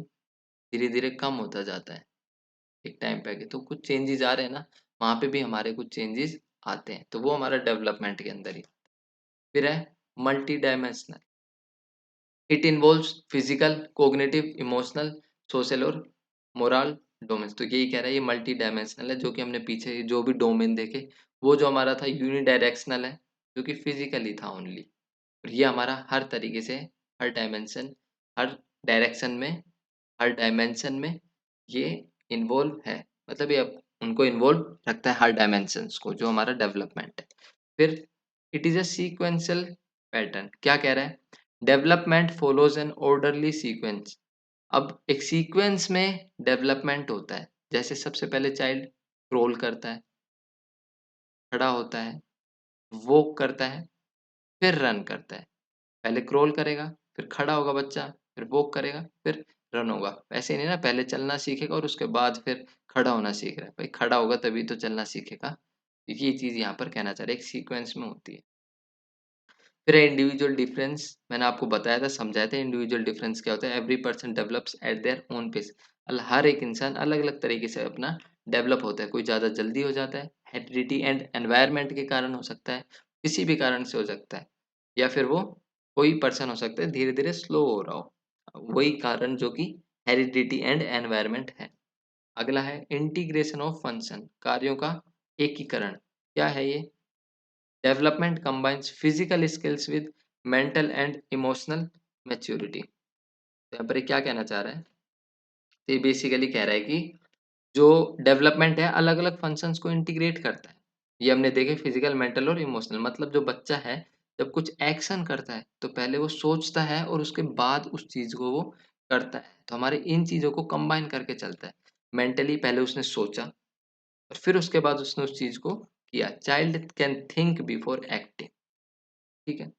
धीरे-धीरे कम होता जाता है। एक टाइम पे आके तो कुछ चेंजेस आ रहे हैं ना, वहाँ पे भी हमारे कुछ चेंजेस आते हैं, तो वो हमारा डेवलपमेंट के अंदर ही। फिर है multi dimensional, it involves physical, cognitive, emotional, social और मोरल डोमेन्स। तो यही कह रहा है ये मल्टी डायमेंशनल है, जो कि हमने पीछे जो भी डोमेन देखे, वो जो हमारा था यूनिडायरेक्शनल है, जो कि फिजिकली था ओनली। और ये हमारा हर तरीके से, हर डायमेंशन, हर डायरेक्शन में, हर डायमेंशन में ये इन्वॉल्व है। मतलब ये उनको इन्वॉल्व रखता है हर डायमेंशंस को, जो हमारा डेवलपमेंट है। फिर it is a sequential pattern. क्या कह रहा है? Development follows an orderly sequence. अब एक सीक्वेंस में डेवलपमेंट होता है। जैसे सबसे पहले चाइल्ड क्रोल करता है, खड़ा होता है, वॉक करता है, फिर रन करता है। पहले क्रोल करेगा, फिर खड़ा होगा बच्चा, फिर वॉक करेगा, फिर रन होगा। ऐसे नहीं ना, पहले चलना सीखेगा और उसके बाद फिर खड़ा होना सीख रहा है। भाई खड़ा होगा तभी तो चलना सीखेगा। ये चीज यहाँ पर कहना चाह रहे हैं, एक सीक्वेंस में होती है। फिर है इंडिविजुअल डिफरेंस। मैंने आपको बताया था, समझाया था इंडिविजुअल डिफरेंस क्या होता है। Every person develops at their own pace. हर एक इंसान अलग अलग तरीके से अपना डेवलप होता है। कोई ज़्यादा जल्दी हो जाता है, हेरिडिटी एंड एनवायरनमेंट के कारण हो सकता है, किसी भी कारण से हो सकता है, या फिर वो कोई पर्सन हो सकता है धीरे धीरे स्लो हो रहा हो, वही कारण जो कि हेरिडिटी एंड एनवायरनमेंट है। अगला है इंटीग्रेशन ऑफ फंक्शन, कार्यों का एकीकरण। क्या है ये? Development combines physical skills with mental and emotional maturity. तो यहाँ पर ये क्या कहना चाह रहा है? तो ये बेसिकली कह रहा है कि जो डेवलपमेंट है अलग अलग फंक्शंस को इंटीग्रेट करता है। ये हमने देखे फिजिकल, मेंटल और इमोशनल। मतलब जो बच्चा है जब कुछ एक्शन करता है तो पहले वो सोचता है और उसके बाद उस चीज को वो करता है। तो हमारे इन चीजों को कंबाइन करके चलता है। मेंटली पहले उसने सोचा और फिर उसके बाद उसने उस चीज को किया। Child can think before acting. ठीक है।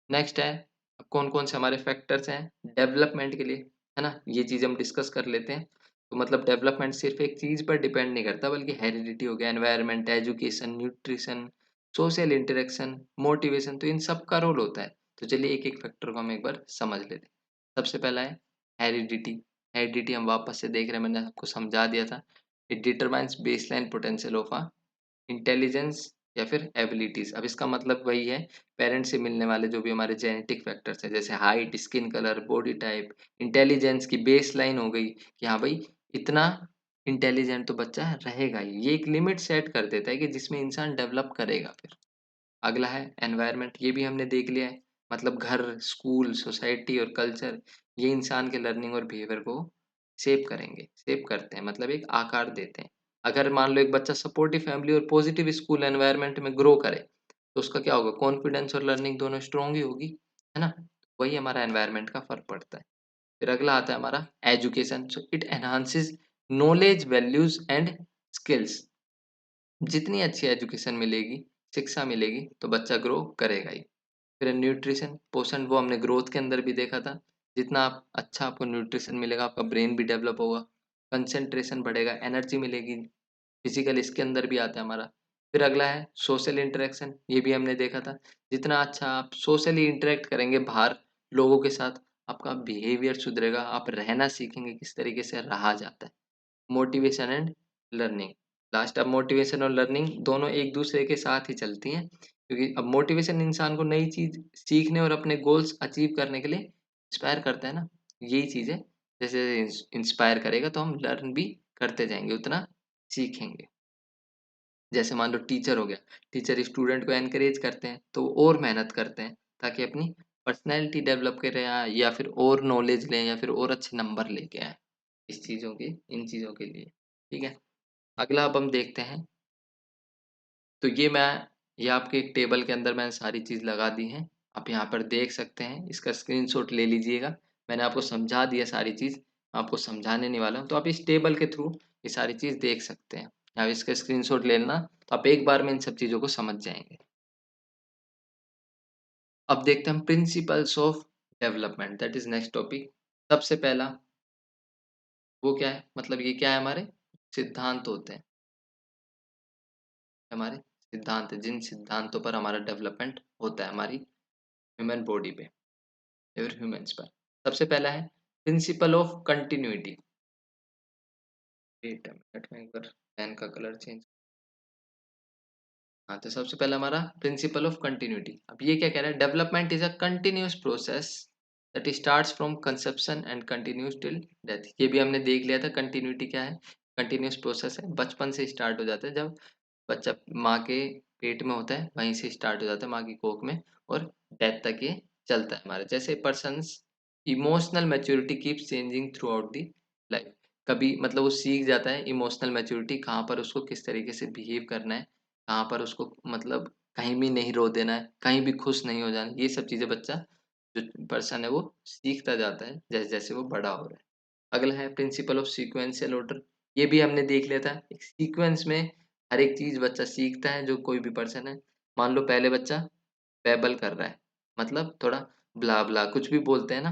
नेक्स्ट है, कौन कौन से हमारे फैक्टर्स हैं डेवलपमेंट के लिए, है ना? ये चीज हम डिस्कस कर लेते हैं। तो मतलब डेवलपमेंट सिर्फ एक चीज पर डिपेंड नहीं करता, बल्कि हेरिडिटी हो गया, environment, education, nutrition, social interaction, motivation, तो इन सब का रोल होता है। तो चलिए एक एक फैक्टर को हम एक बार समझ लेते हैं। सबसे पहला है हेरिडिटी। हेरिडिटी हम वापस से देख रहे हैं, मैंने आपको समझा दिया था। It determines baseline potential of a intelligence या फिर एबिलिटीज। अब इसका मतलब वही है, पेरेंट्स से मिलने वाले जो भी हमारे जेनेटिक फैक्टर्स हैं, जैसे height, skin colour, body type, intelligence की बेस लाइन हो गई कि हाँ भाई इतना इंटेलिजेंट तो बच्चा रहेगा ही। ये एक लिमिट सेट कर देता है कि जिसमें इंसान डेवलप करेगा। फिर अगला है एनवायरनमेंट। ये भी हमने देख लिया है। मतलब घर, स्कूल, सोसाइटी और कल्चर, ये इंसान के लर्निंग और बिहेवियर को शेप करेंगे, शेप करते हैं, मतलब एक आकार देते हैं। अगर मान लो एक बच्चा सपोर्टिव फैमिली और पॉजिटिव स्कूल एनवायरनमेंट में ग्रो करे तो उसका क्या होगा? कॉन्फिडेंस और लर्निंग दोनों स्ट्रॉन्ग ही होगी, है ना? वही हमारा एनवायरनमेंट का फर्क पड़ता है। फिर अगला आता है हमारा education. So it enhances knowledge, values and skills. जितनी अच्छी एजुकेशन मिलेगी, शिक्षा मिलेगी, तो बच्चा ग्रो करेगा ही। फिर न्यूट्रिशन, पोषण, वो हमने ग्रोथ के अंदर भी देखा था। जितना आप अच्छा आपको न्यूट्रिशन मिलेगा, आपका ब्रेन भी डेवलप होगा, कंसंट्रेशन बढ़ेगा, एनर्जी मिलेगी, फिजिकल, इसके अंदर भी आता है हमारा। फिर अगला है सोशल इंटरेक्शन। ये भी हमने देखा था। जितना अच्छा आप सोशली इंटरेक्ट करेंगे बाहर लोगों के साथ, आपका बिहेवियर सुधरेगा, आप रहना सीखेंगे किस तरीके से रहा जाता है। Motivation and learning. लास्ट, अब मोटिवेशन और लर्निंग दोनों एक दूसरे के साथ ही चलती हैं, क्योंकि अब मोटिवेशन इंसान को नई चीज सीखने और अपने गोल्स अचीव करने के लिए इंस्पायर करता है ना। यही चीज है, जैसे इंस्पायर करेगा तो हम लर्न भी करते जाएंगे, उतना सीखेंगे। जैसे मान लो टीचर हो गया, टीचर स्टूडेंट को एनकरेज करते हैं तो वो और मेहनत करते हैं ताकि अपनी पर्सनैलिटी डेवलप करें, या फिर और नॉलेज लें, या फिर और अच्छे नंबर लेके आए इस चीज़ों के, इन चीज़ों के लिए। ठीक है। अगला अब हम देखते हैं। तो ये आपके एक टेबल के अंदर मैंने सारी चीज़ लगा दी हैं। आप यहाँ पर देख सकते हैं, इसका स्क्रीनशॉट ले लीजिएगा। मैंने आपको समझा दिया सारी चीज़, मैं आपको समझाने नहीं वाला हूँ। तो आप इस टेबल के थ्रू ये सारी चीज़ देख सकते हैं। आप इसका स्क्रीनशॉट ले लेना, तो आप एक बार में इन सब चीज़ों को समझ जाएँगे। अब देखते हैं हम principles of development, that is next topic. सबसे पहला वो क्या है? मतलब ये क्या है? हमारे सिद्धांत होते हैं, हमारे सिद्धांत हैं, जिन सिद्धांतों पर हमारा डेवलपमेंट होता है हमारी ह्यूमन बॉडी पे और ह्यूमंस पर। सबसे पहला है principle of continuity. Wait a minute, में एक बार पेन का कलर चेंज। हाँ, तो सबसे पहला हमारा प्रिंसिपल ऑफ कंटिन्यूटी। अब ये क्या कह रहा है? Development is a continuous process that starts from conception and continues till death. ये भी हमने देख लिया था, कंटिन्यूटी क्या है? कंटिन्यूअस प्रोसेस है, बचपन से स्टार्ट हो जाता है, जब बच्चा माँ के पेट में होता है वहीं से स्टार्ट हो जाता है, माँ की कोख में, और डेथ तक ये चलता है हमारे। जैसे persons emotional maturity keeps changing through out the life. कभी मतलब वो सीख जाता है इमोशनल मैच्योरिटी, कहाँ पर उसको किस तरीके से बिहेव करना है, कहाँ पर उसको मतलब कहीं भी नहीं रो देना है, कहीं भी खुश नहीं हो जाना है। ये सब चीज़ें बच्चा जो पर्सन है वो सीखता जाता है जैसे-जैसे वो बड़ा हो रहा है। अगला है प्रिंसिपल ऑफ सीक्वेंशियल ऑर्डर। ये भी हमने देख लिया था। एक सीक्वेंस में हर एक चीज़ बच्चा सीखता है, जो कोई भी पर्सन है। मान लो पहले बच्चा बैबल कर रहा है, मतलब थोड़ा ब्ला-ब्ला कुछ भी बोलते हैं ना,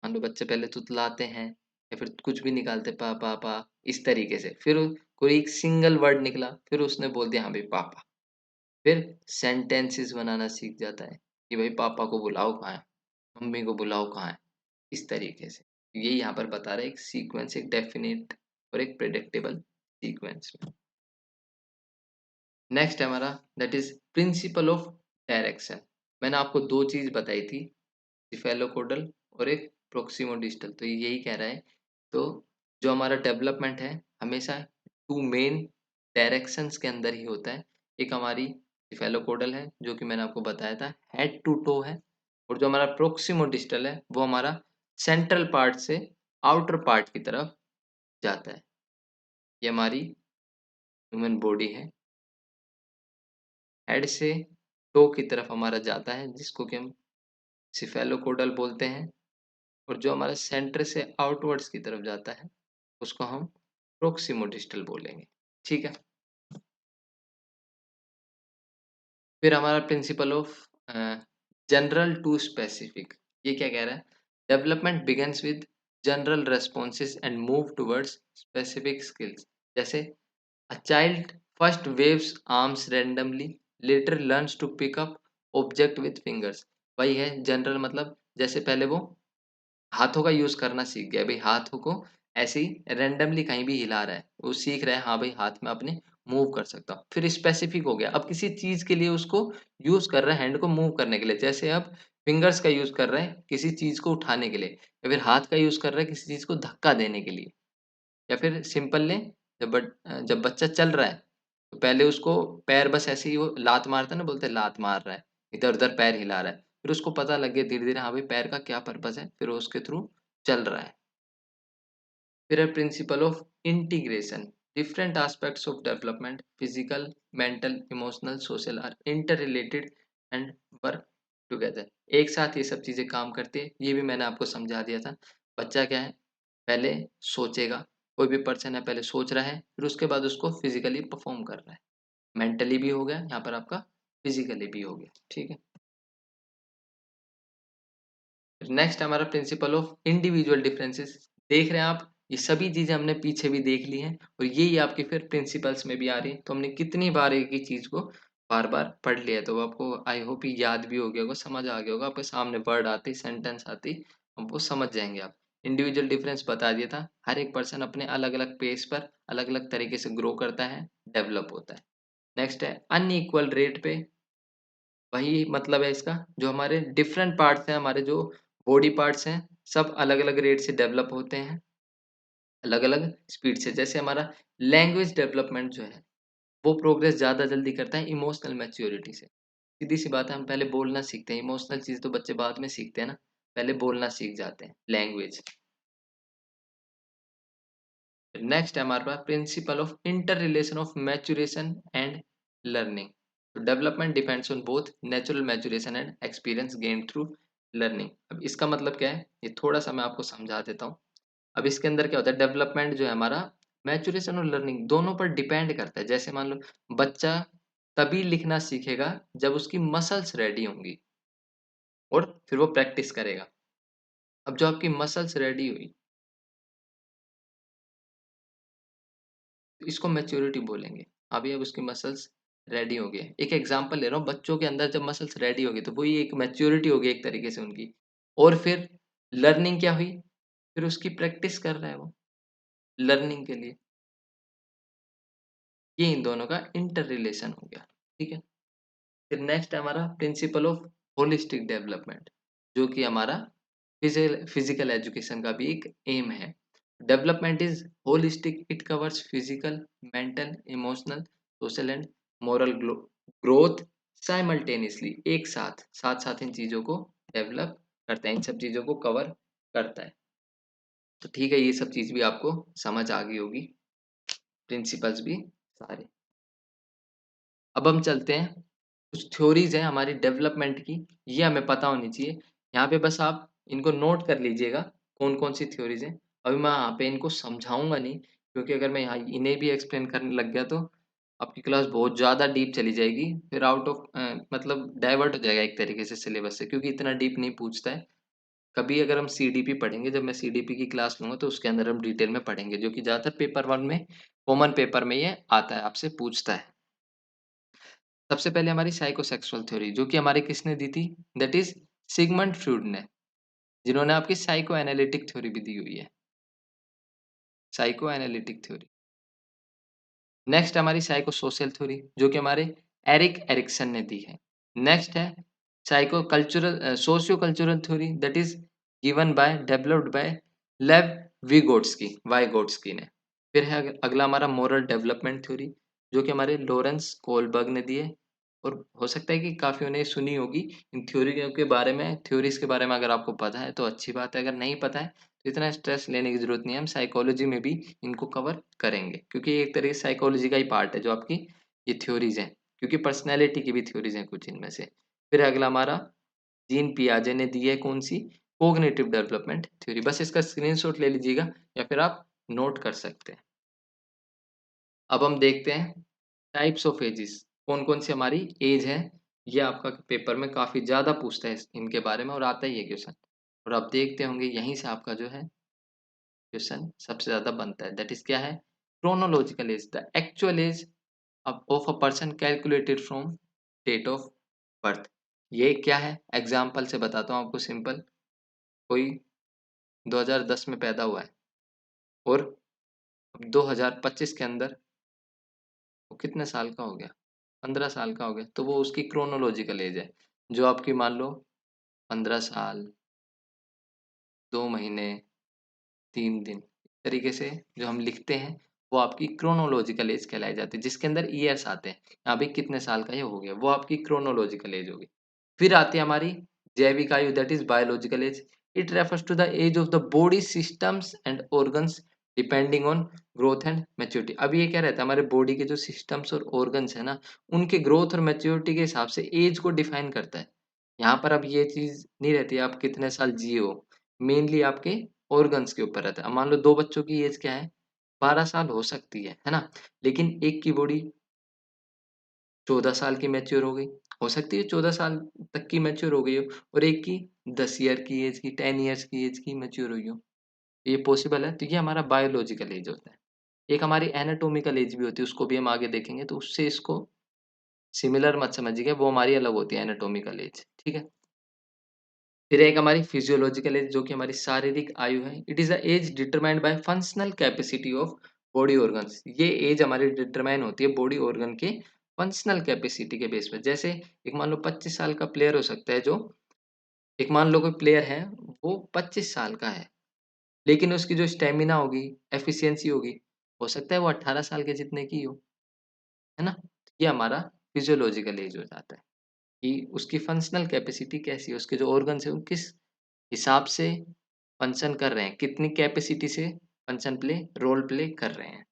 मान लो बच्चे पहले तुतलाते हैं या फिर कुछ भी निकालते पा पा पा इस तरीके से, फिर कोई एक सिंगल वर्ड निकला, फिर उसने बोल दिया हाँ भाई पापा, फिर सेंटेंसेस बनाना सीख जाता है कि भाई पापा को बुलाओ कहाँ है, मम्मी को बुलाओ कहाँ है, इस तरीके से। ये यहाँ पर बता रहे हैं एक सीक्वेंस, एक डेफिनेट और एक प्रेडिक्टेबल सीक्वेंस में। नेक्स्ट है हमारा that is principle of direction. मैंने आपको दो चीज बताई थी, सिफेलोकोडल और एक प्रोक्सिमो डिस्टल, तो यही कह रहा है। तो जो हमारा डेवलपमेंट है हमेशा टू मेन डायरेक्शंस के अंदर ही होता है। एक हमारी सिफेलोकोडल है जो कि मैंने आपको बताया था, हेड टू टो है, और जो हमारा प्रोक्सिमो डिस्टल है वो हमारा सेंट्रल पार्ट से आउटर पार्ट की तरफ जाता है। ये हमारी ह्यूमन बॉडी है, हेड से टो की तरफ हमारा जाता है जिसको कि हम सिफेलोकोडल बोलते हैं, और जो हमारा सेंटर से आउटवर्ड्स की तरफ जाता है उसको हम प्रोक्सिमोडिस्टल बोलेंगे। ठीक है। फिर हमारा principle of general to specific, ये क्या कह रहा है, development begins with general responses and move towards specific skills. जैसे a child first waves arms randomly, later learns to pick up object with fingers. वही है जनरल, मतलब जैसे पहले वो हाथों का यूज़ करना सीख गया, भई हाथों को ऐसे ही रैंडमली कहीं भी हिला रहा है, वो सीख रहा है हाँ भाई हाथ में अपने मूव कर सकता हूँ। फिर स्पेसिफिक हो गया, अब किसी चीज़ के लिए उसको यूज़ कर रहा है हैंड को मूव करने के लिए, जैसे अब फिंगर्स का यूज़ कर रहा है किसी चीज़ को उठाने के लिए, या फिर हाथ का यूज़ कर रहा है किसी चीज़ को धक्का देने के लिए। या फिर सिंपल लें, जब बच्चा चल रहा है, तो पहले उसको पैर बस ऐसे ही वो लात मारता है ना, बोलते हैं लात मार रहा है, इधर-उधर पैर हिला रहा है। फिर उसको पता लग गया धीरे-धीरे हाँ भाई पैर का क्या पर्पज़ है, फिर वो उसके थ्रू चल रहा है। फिर है principle of integration. Different aspects of development, physical, mental, emotional, social are interrelated and work together. एक साथ ये सब चीज़ें काम करती है, ये भी मैंने आपको समझा दिया था। बच्चा क्या है, पहले सोचेगा, कोई भी पर्सन है पहले सोच रहा है, फिर उसके बाद उसको फिजिकली परफॉर्म कर रहा है। मेंटली भी हो गया यहाँ पर आपका, फिजिकली भी हो गया। ठीक है। नेक्स्ट हमारा प्रिंसिपल ऑफ इंडिविजुअल डिफरेंसेस। देख रहे हैं आप, ये सभी चीजें हमने पीछे भी देख ली हैं, और यही आपके फिर प्रिंसिपल्स में भी आ रही है। तो हमने कितनी बार एक ही चीज को बार बार पढ़ लिया है, तो वो आपको आई होप याद भी हो गया होगा, समझ आ गया होगा, आपके सामने वर्ड आते सेंटेंस आती, अब वो समझ जाएंगे आप। इंडिविजुअल डिफरेंस बता दिया था, हर एक पर्सन अपने अलग अलग पेस पर अलग अलग तरीके से ग्रो करता है, डेवलप होता है। नेक्स्ट है अनइक्वल रेट पे, वही मतलब है इसका, जो हमारे डिफरेंट पार्ट्स हैं, हमारे जो बॉडी पार्ट्स हैं, सब अलग अलग रेट से डेवलप होते हैं, अलग अलग स्पीड से। जैसे हमारा लैंग्वेज डेवलपमेंट जो है वो प्रोग्रेस ज़्यादा जल्दी करता है इमोशनल मैच्योरिटी से। सीधी सी बात है, हम पहले बोलना सीखते हैं, इमोशनल चीज़ तो बच्चे बाद में सीखते हैं ना, पहले बोलना सीख जाते हैं लैंग्वेज। नेक्स्ट है हमारे पास principle of interrelation of maturation and learning. तो development depends on both natural maturation and experience gained through learning. अब इसका मतलब क्या है, ये थोड़ा सा मैं आपको समझा देता हूँ। अब इसके अंदर क्या होता है, डेवलपमेंट जो है हमारा मैच्योरेशन और लर्निंग दोनों पर डिपेंड करता है। जैसे मान लो बच्चा तभी लिखना सीखेगा जब उसकी मसल्स रेडी होंगी, और फिर वो प्रैक्टिस करेगा। अब जो आपकी मसल्स रेडी हुई, इसको मैच्योरिटी बोलेंगे। अभी अब उसकी मसल्स रेडी हो गए। एक एग्जांपल ले रहा हूँ, बच्चों के अंदर जब मसल्स रेडी हो गई तो वही एक मैच्योरिटी हो गई एक तरीके से उनकी। और फिर लर्निंग क्या हुई, फिर उसकी प्रैक्टिस कर रहा है वो लर्निंग के लिए। ये इन दोनों का इंटर रिलेशन हो गया। ठीक है। फिर नेक्स्ट है हमारा प्रिंसिपल ऑफ होलिस्टिक डेवलपमेंट, जो कि हमारा फिजिकल एजुकेशन का भी एक एम है। Development is holistic, it covers physical, mental, emotional, social and moral growth simultaneously. एक साथ साथ साथ इन चीजों को डेवलप करता है, इन सब चीजों को कवर करता है। तो ठीक है, ये सब चीज़ भी आपको समझ आ गई होगी, प्रिंसिपल्स भी सारे। अब हम चलते हैं, कुछ थ्योरीज़ हैं हमारी डेवलपमेंट की, ये हमें पता होनी चाहिए। यहाँ पे बस आप इनको नोट कर लीजिएगा, कौन-कौन सी थ्योरीज़ हैं। अभी मैं यहाँ पे इनको समझाऊँगा नहीं, क्योंकि अगर मैं यहाँ इन्हें भी एक्सप्लेन करने लग गया तो आपकी क्लास बहुत ज़्यादा डीप चली जाएगी, फिर आउट ऑफ मतलब डाइवर्ट हो जाएगा एक तरीके से सिलेबस से, क्योंकि इतना डीप नहीं पूछता है। कभी अगर हम सीडीपी पढ़ेंगे, जब मैं सीडीपी की क्लास लूँगा तो उसके अंदर हम डिटेल में पढ़ेंगे, जो कि ज़्यादातर पेपर 1 में, कॉमन पेपर में ये आता है, आपसे पूछता है। सबसे पहले हमारी साइकोसेक्सुअल थ्योरी, जो कि हमारे किसने दी थी? दैट इज़ सिगमंड फ्रॉइड ने, जिन्होंने आपकी साइको एनालिटिक थ्योरी भी दी हुई है। Psycho analytic theory. नेक्स्ट हमारी साइको सोशल थ्योरी, जो कि हमारे एरिक एरिक्सन ने दी है। नेक्स्ट है psycho cultural socio cultural theory, that is given by developed by लेव विगोट्स्की, वाइगोट्स्की ने। फिर है अगला हमारा मोरल डेवलपमेंट थ्योरी, जो कि हमारे लॉरेंस कोलबर्ग ने दी है, और हो सकता है कि काफ़ियों ने सुनी होगी। इन थ्योरियों के बारे में, थ्योरीज़ के बारे में अगर आपको पता है तो अच्छी बात है, अगर नहीं पता है तो इतना स्ट्रेस लेने की ज़रूरत नहीं है, हम साइकोलॉजी में भी इनको कवर करेंगे, क्योंकि ये एक तरीके से साइकोलॉजी का ही पार्ट है जो आपकी ये थ्योरीज़ हैं, क्योंकि पर्सनैलिटी की भी थ्योरीज़ हैं कुछ इनमें से। फिर अगला हमारा जीन पियाजे ने दी है कौन-सी? Cognitive development theory. बस इसका स्क्रीनशॉट ले लीजिएगा या फिर आप नोट कर सकते हैं। अब हम देखते हैं टाइप्स ऑफ एजेस, कौन-कौन सी हमारी एज है। ये आपका पेपर में काफ़ी ज़्यादा पूछता है इनके बारे में, और आता ही है क्वेश्चन, और आप देखते होंगे यहीं से आपका जो है क्वेश्चन सबसे ज़्यादा बनता है। दैट इज़ क्या है? Chronological age, the actual age of a person calculated from date of birth. ये क्या है? एग्ज़ाम्पल से बताता हूँ आपको सिंपल। कोई 2010 में पैदा हुआ है और 2025 के अंदर वो कितने साल का हो गया? 15 साल का हो गया, तो वो उसकी क्रोनोलॉजिकल एज है। जो आपकी मान लो 15 साल, 2 महीने, 3 दिन, इस तरीके से जो हम लिखते हैं, वो आपकी क्रोनोलॉजिकल एज कहलाई जाती है, जिसके अंदर ईयर्स आते हैं। यहाँ पे कितने साल का ये हो गया, वो आपकी क्रोनोलॉजिकल एज होगी। फिर आती है हमारी जैविक आयु, that is biological age. It refers to the age of the body systems and organs depending on growth and maturity. अब ये क्या रहता है, हमारे बॉडी के जो सिस्टम्स और ऑर्गन्स है ना, उनके ग्रोथ और मैच्योरिटी के हिसाब से एज को डिफाइन करता है। यहाँ पर अब ये चीज़ नहीं रहती है आप कितने साल जिए हो, मेनली आपके ऑर्गन्स के ऊपर रहता है। अब मान लो 2 बच्चों की एज क्या है, 12 साल हो सकती है ना? लेकिन एक की बॉडी 14 साल की मैच्योर हो गई, हो सकती है 14 साल तक की मैच्योर हो गई हो, और एक की 10 ईयर की एज की, 10 इयर्स की एज की मैच्योर हुई हो। ये पॉसिबल है, तो ये हमारा बायोलॉजिकल एज होता है। एक हमारी एनाटॉमिकल एज भी होती है, उसको भी हम आगे देखेंगे, तो उससे इसको सिमिलर मत समझिएगा, वो हमारी अलग होती है एनाटॉमिकल एज, ठीक है? फिर एक हमारी फिजियोलॉजिकल एज, जो कि हमारी शारीरिक आयु है। It is the age determined by functional capacity of body organs. ये एज हमारी डिटरमाइन होती है बॉडी ऑर्गन के फंक्शनल कैपेसिटी के बेस पे। जैसे एक मान लो 25 साल का प्लेयर हो सकता है, जो एक मान लो कोई प्लेयर है, वो 25 साल का है, लेकिन उसकी जो स्टैमिना होगी, एफिशिएंसी होगी, हो सकता है वो 18 साल के जितने की हो, है ना? ये हमारा फिजियोलॉजिकल एज हो जाता है, कि उसकी फंक्शनल कैपेसिटी कैसी है, उसके जो ऑर्गन्स हैं वो किस हिसाब से फंक्शन कर रहे हैं, कितनी कैपेसिटी से फंक्शन प्ले रोल प्ले कर रहे हैं।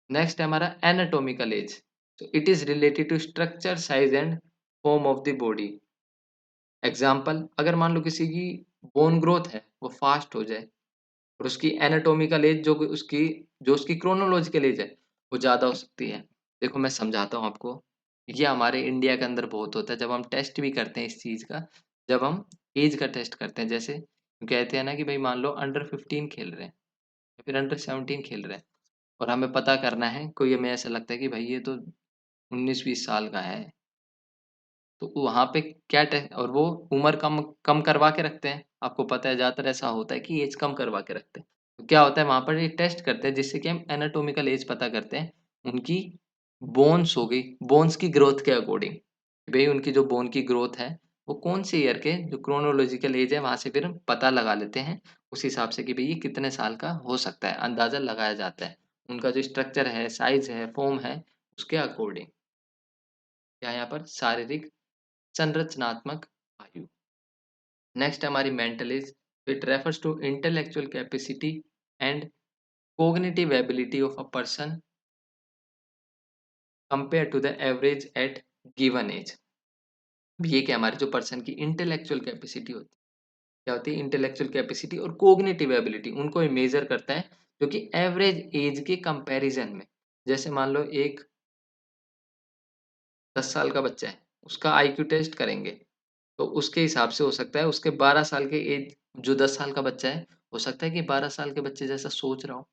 नेक्स्ट है हमारा एनाटॉमिकल एज। तो it is related to structure, size and form of the body. Example, अगर मान लो किसी की बोन ग्रोथ है, वो फास्ट हो जाए, और उसकी एनाटॉमिकल एज जो उसकी क्रोनोलॉजिकल एज है, वो ज़्यादा हो सकती है। देखो मैं समझाता हूँ आपको। ये हमारे इंडिया के अंदर बहुत होता है, जब हम टेस्ट भी करते हैं इस चीज़ का, जब हम एज का टेस्ट करते हैं, जैसे कहते हैं ना कि भाई मान लो अंडर 15 खेल रहे हैं या फिर अंडर 17 खेल रहे हैं, और हमें पता करना है, कोई हमें ऐसा लगता है कि भाई ये तो 19-20 साल का है, तो वहाँ पे क्या टे और वो उम्र कम कम करवा के रखते हैं। आपको पता है ज़्यादातर ऐसा होता है कि एज कम करवा के रखते हैं। तो क्या होता है वहाँ पर एक टेस्ट करते हैं, जिससे कि हम एनाटॉमिकल एज पता करते हैं। उनकी बोन्स हो गई, बोन्स की ग्रोथ के अकॉर्डिंग। भई उनकी जो बोन की ग्रोथ है, वो कौन से ईयर के जो क्रोनोलॉजिकल एज है, वहाँ से फिर हम पता लगा लेते हैं। उस हिसाब से कि भई ये कितने साल का हो सकता है, अंदाज़ा लगाया जाता है। उनका जो स्ट्रक्चर है, साइज़ है, फ़ॉर्म है, उसके अकॉर्डिंग। क्या है यहाँ पर? शारीरिक संरचनात्मक आयु। नेक्स्ट हमारी mental as, It refers to intellectual capacity and cognitive ability of a person compared to the average at given age. ये क्या, हमारे जो पर्सन की इंटेलेक्चुअल कैपेसिटी होती है, क्या होती है, इंटेलेक्चुअल कैपेसिटी और कोग्निटिव एबिलिटी, उनको ये मेजर करता है जो कि एवरेज एज के कंपैरिजन में। जैसे मान लो एक 10 साल का बच्चा है, उसका आईक्यू टेस्ट करेंगे, तो उसके हिसाब से हो सकता है उसके 12 साल के एज, जो 10 साल का बच्चा है, हो सकता है कि 12 साल के बच्चे जैसा सोच रहा हो।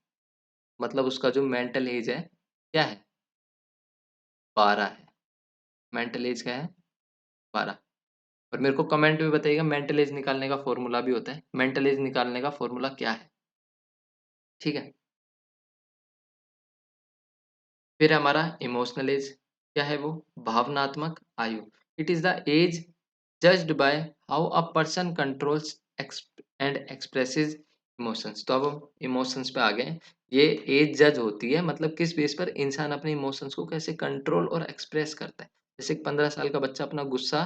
मतलब उसका जो मेंटल एज है, क्या है? 12 है। मेंटल एज क्या है? 12। और मेरे को कमेंट में बताइएगा, मेंटल एज निकालने का फॉर्मूला भी होता है। मेंटल एज निकालने का फॉर्मूला क्या है? ठीक है। फिर हमारा इमोशनल एज क्या है? वो भावनात्मक आयु। It is the age judged by how a person controls and expresses emotions. तो अब हम इमोशंस पे आ गए। ये एज जज होती है, मतलब किस बेस पर इंसान अपने इमोशंस को कैसे कंट्रोल और एक्सप्रेस करता है। जैसे 15 साल का बच्चा अपना गुस्सा,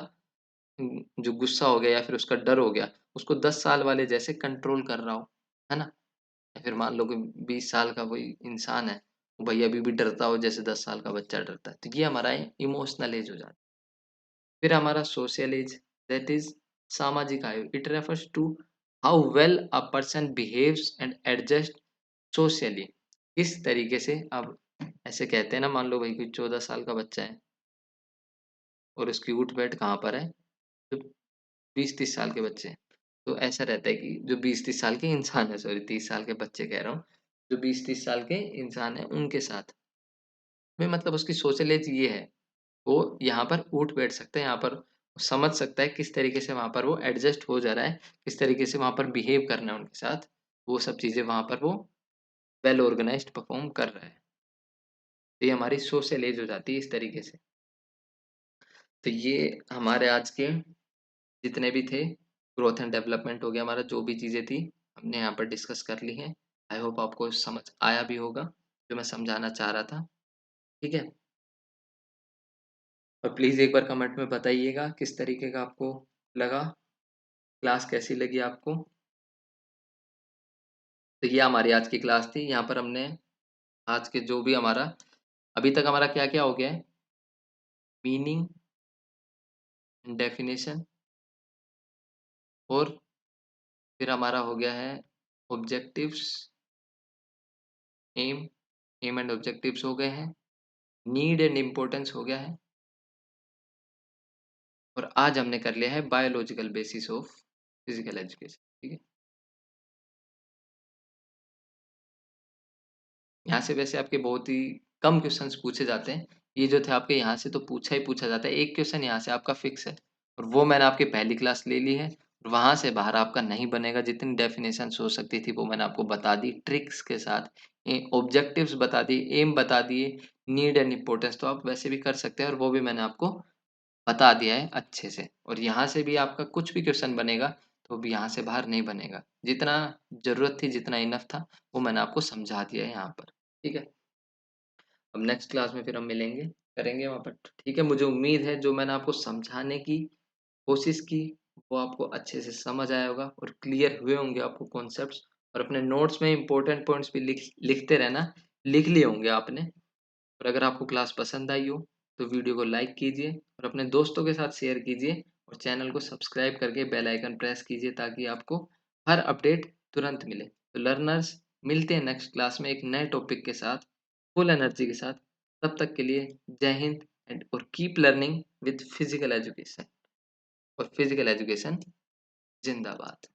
जो गुस्सा हो गया या फिर उसका डर हो गया, उसको 10 साल वाले जैसे कंट्रोल कर रहा हो, है ना? या फिर मान लो कि 20 साल का कोई इंसान है, वो भाई अभी भी डरता हो जैसे 10 साल का बच्चा डरता है। तो ये हमारा इमोशनल एज हो जाता है। फिर हमारा सोशल एज, दैट इज सामाजिक आयु। It refers to how well a person behaves and adjust socially. किस तरीके से, अब ऐसे कहते हैं ना, मान लो भाई कोई 14 साल का बच्चा है और उसकी उठ बैठ कहाँ पर है? जो 20-30 साल के बच्चे हैं। तो ऐसा रहता है कि जो 20-30 साल के इंसान है, सॉरी 30 साल के बच्चे कह रहा हूँ, जो 20-30 साल के इंसान है उनके साथ में, मतलब उसकी सोशल एज ये है, वो यहाँ पर उठ बैठ सकता है, यहाँ पर समझ सकता है किस तरीके से वहाँ पर वो एडजस्ट हो जा रहा है, किस तरीके से वहाँ पर बिहेव करना है उनके साथ, वो सब चीज़ें वहाँ पर वो वेल ऑर्गेनाइज्ड परफॉर्म कर रहा है। तो ये हमारी सोशल एज हो जाती है इस तरीके से। तो ये हमारे आज के जितने भी थे, ग्रोथ एंड डेवलपमेंट हो गया हमारा, जो भी चीज़ें थी हमने यहाँ पर डिस्कस कर ली हैं। आई होप आपको समझ आया भी होगा जो मैं समझाना चाह रहा था। ठीक है? और प्लीज़ एक बार कमेंट में बताइएगा किस तरीके का आपको लगा, क्लास कैसी लगी आपको। तो ये हमारी आज की क्लास थी। यहाँ पर हमने आज के जो भी हमारा अभी तक हमारा क्या-क्या हो गया है, मीनिंग, डेफिनेशन, और फिर हमारा हो गया है objectives, aim, aim and objectives हो गए हैं, नीड एंड इम्पोर्टेंस हो गया है, और आज हमने कर लिया है biological basis of physical education. ठीक है? यहाँ से वैसे आपके बहुत ही कम क्वेश्चंस पूछे जाते हैं। ये जो थे आपके यहाँ से तो पूछा ही पूछा जाता है। एक क्वेश्चन यहाँ से आपका फिक्स है, और वो मैंने आपकी पहली क्लास ले ली है। वहाँ से बाहर आपका नहीं बनेगा। जितनी डेफिनेशंस हो सकती थी वो मैंने आपको बता दी ट्रिक्स के साथ। ऑब्जेक्टिव्स बता दिए, एम बता दिए, नीड एंड इम्पोर्टेंस तो आप वैसे भी कर सकते हैं, और वो भी मैंने आपको बता दिया है अच्छे से। और यहाँ से भी आपका कुछ भी क्वेश्चन बनेगा तो भी यहाँ से बाहर नहीं बनेगा। जितना ज़रूरत थी, जितना इनफ था, वो मैंने आपको समझा दिया है यहाँ पर। ठीक है? अब नेक्स्ट क्लास में फिर हम मिलेंगे, करेंगे वहाँ पर। ठीक है? मुझे उम्मीद है जो मैंने आपको समझाने की कोशिश की, वो आपको अच्छे से समझ आया होगा और क्लियर हुए होंगे आपको कॉन्सेप्ट्स। और अपने नोट्स में इम्पोर्टेंट पॉइंट्स भी लिखते रहना, लिख लिए होंगे आपने। और अगर आपको क्लास पसंद आई हो तो वीडियो को लाइक कीजिए और अपने दोस्तों के साथ शेयर कीजिए, और चैनल को सब्सक्राइब करके बेल आइकन प्रेस कीजिए ताकि आपको हर अपडेट तुरंत मिले। तो लर्नर्स, मिलते हैं नेक्स्ट क्लास में एक नए टॉपिक के साथ, फुल एनर्जी के साथ। तब तक के लिए जय हिंद एंड और keep learning with physical education. और फिजिकल एजुकेशन जिंदाबाद।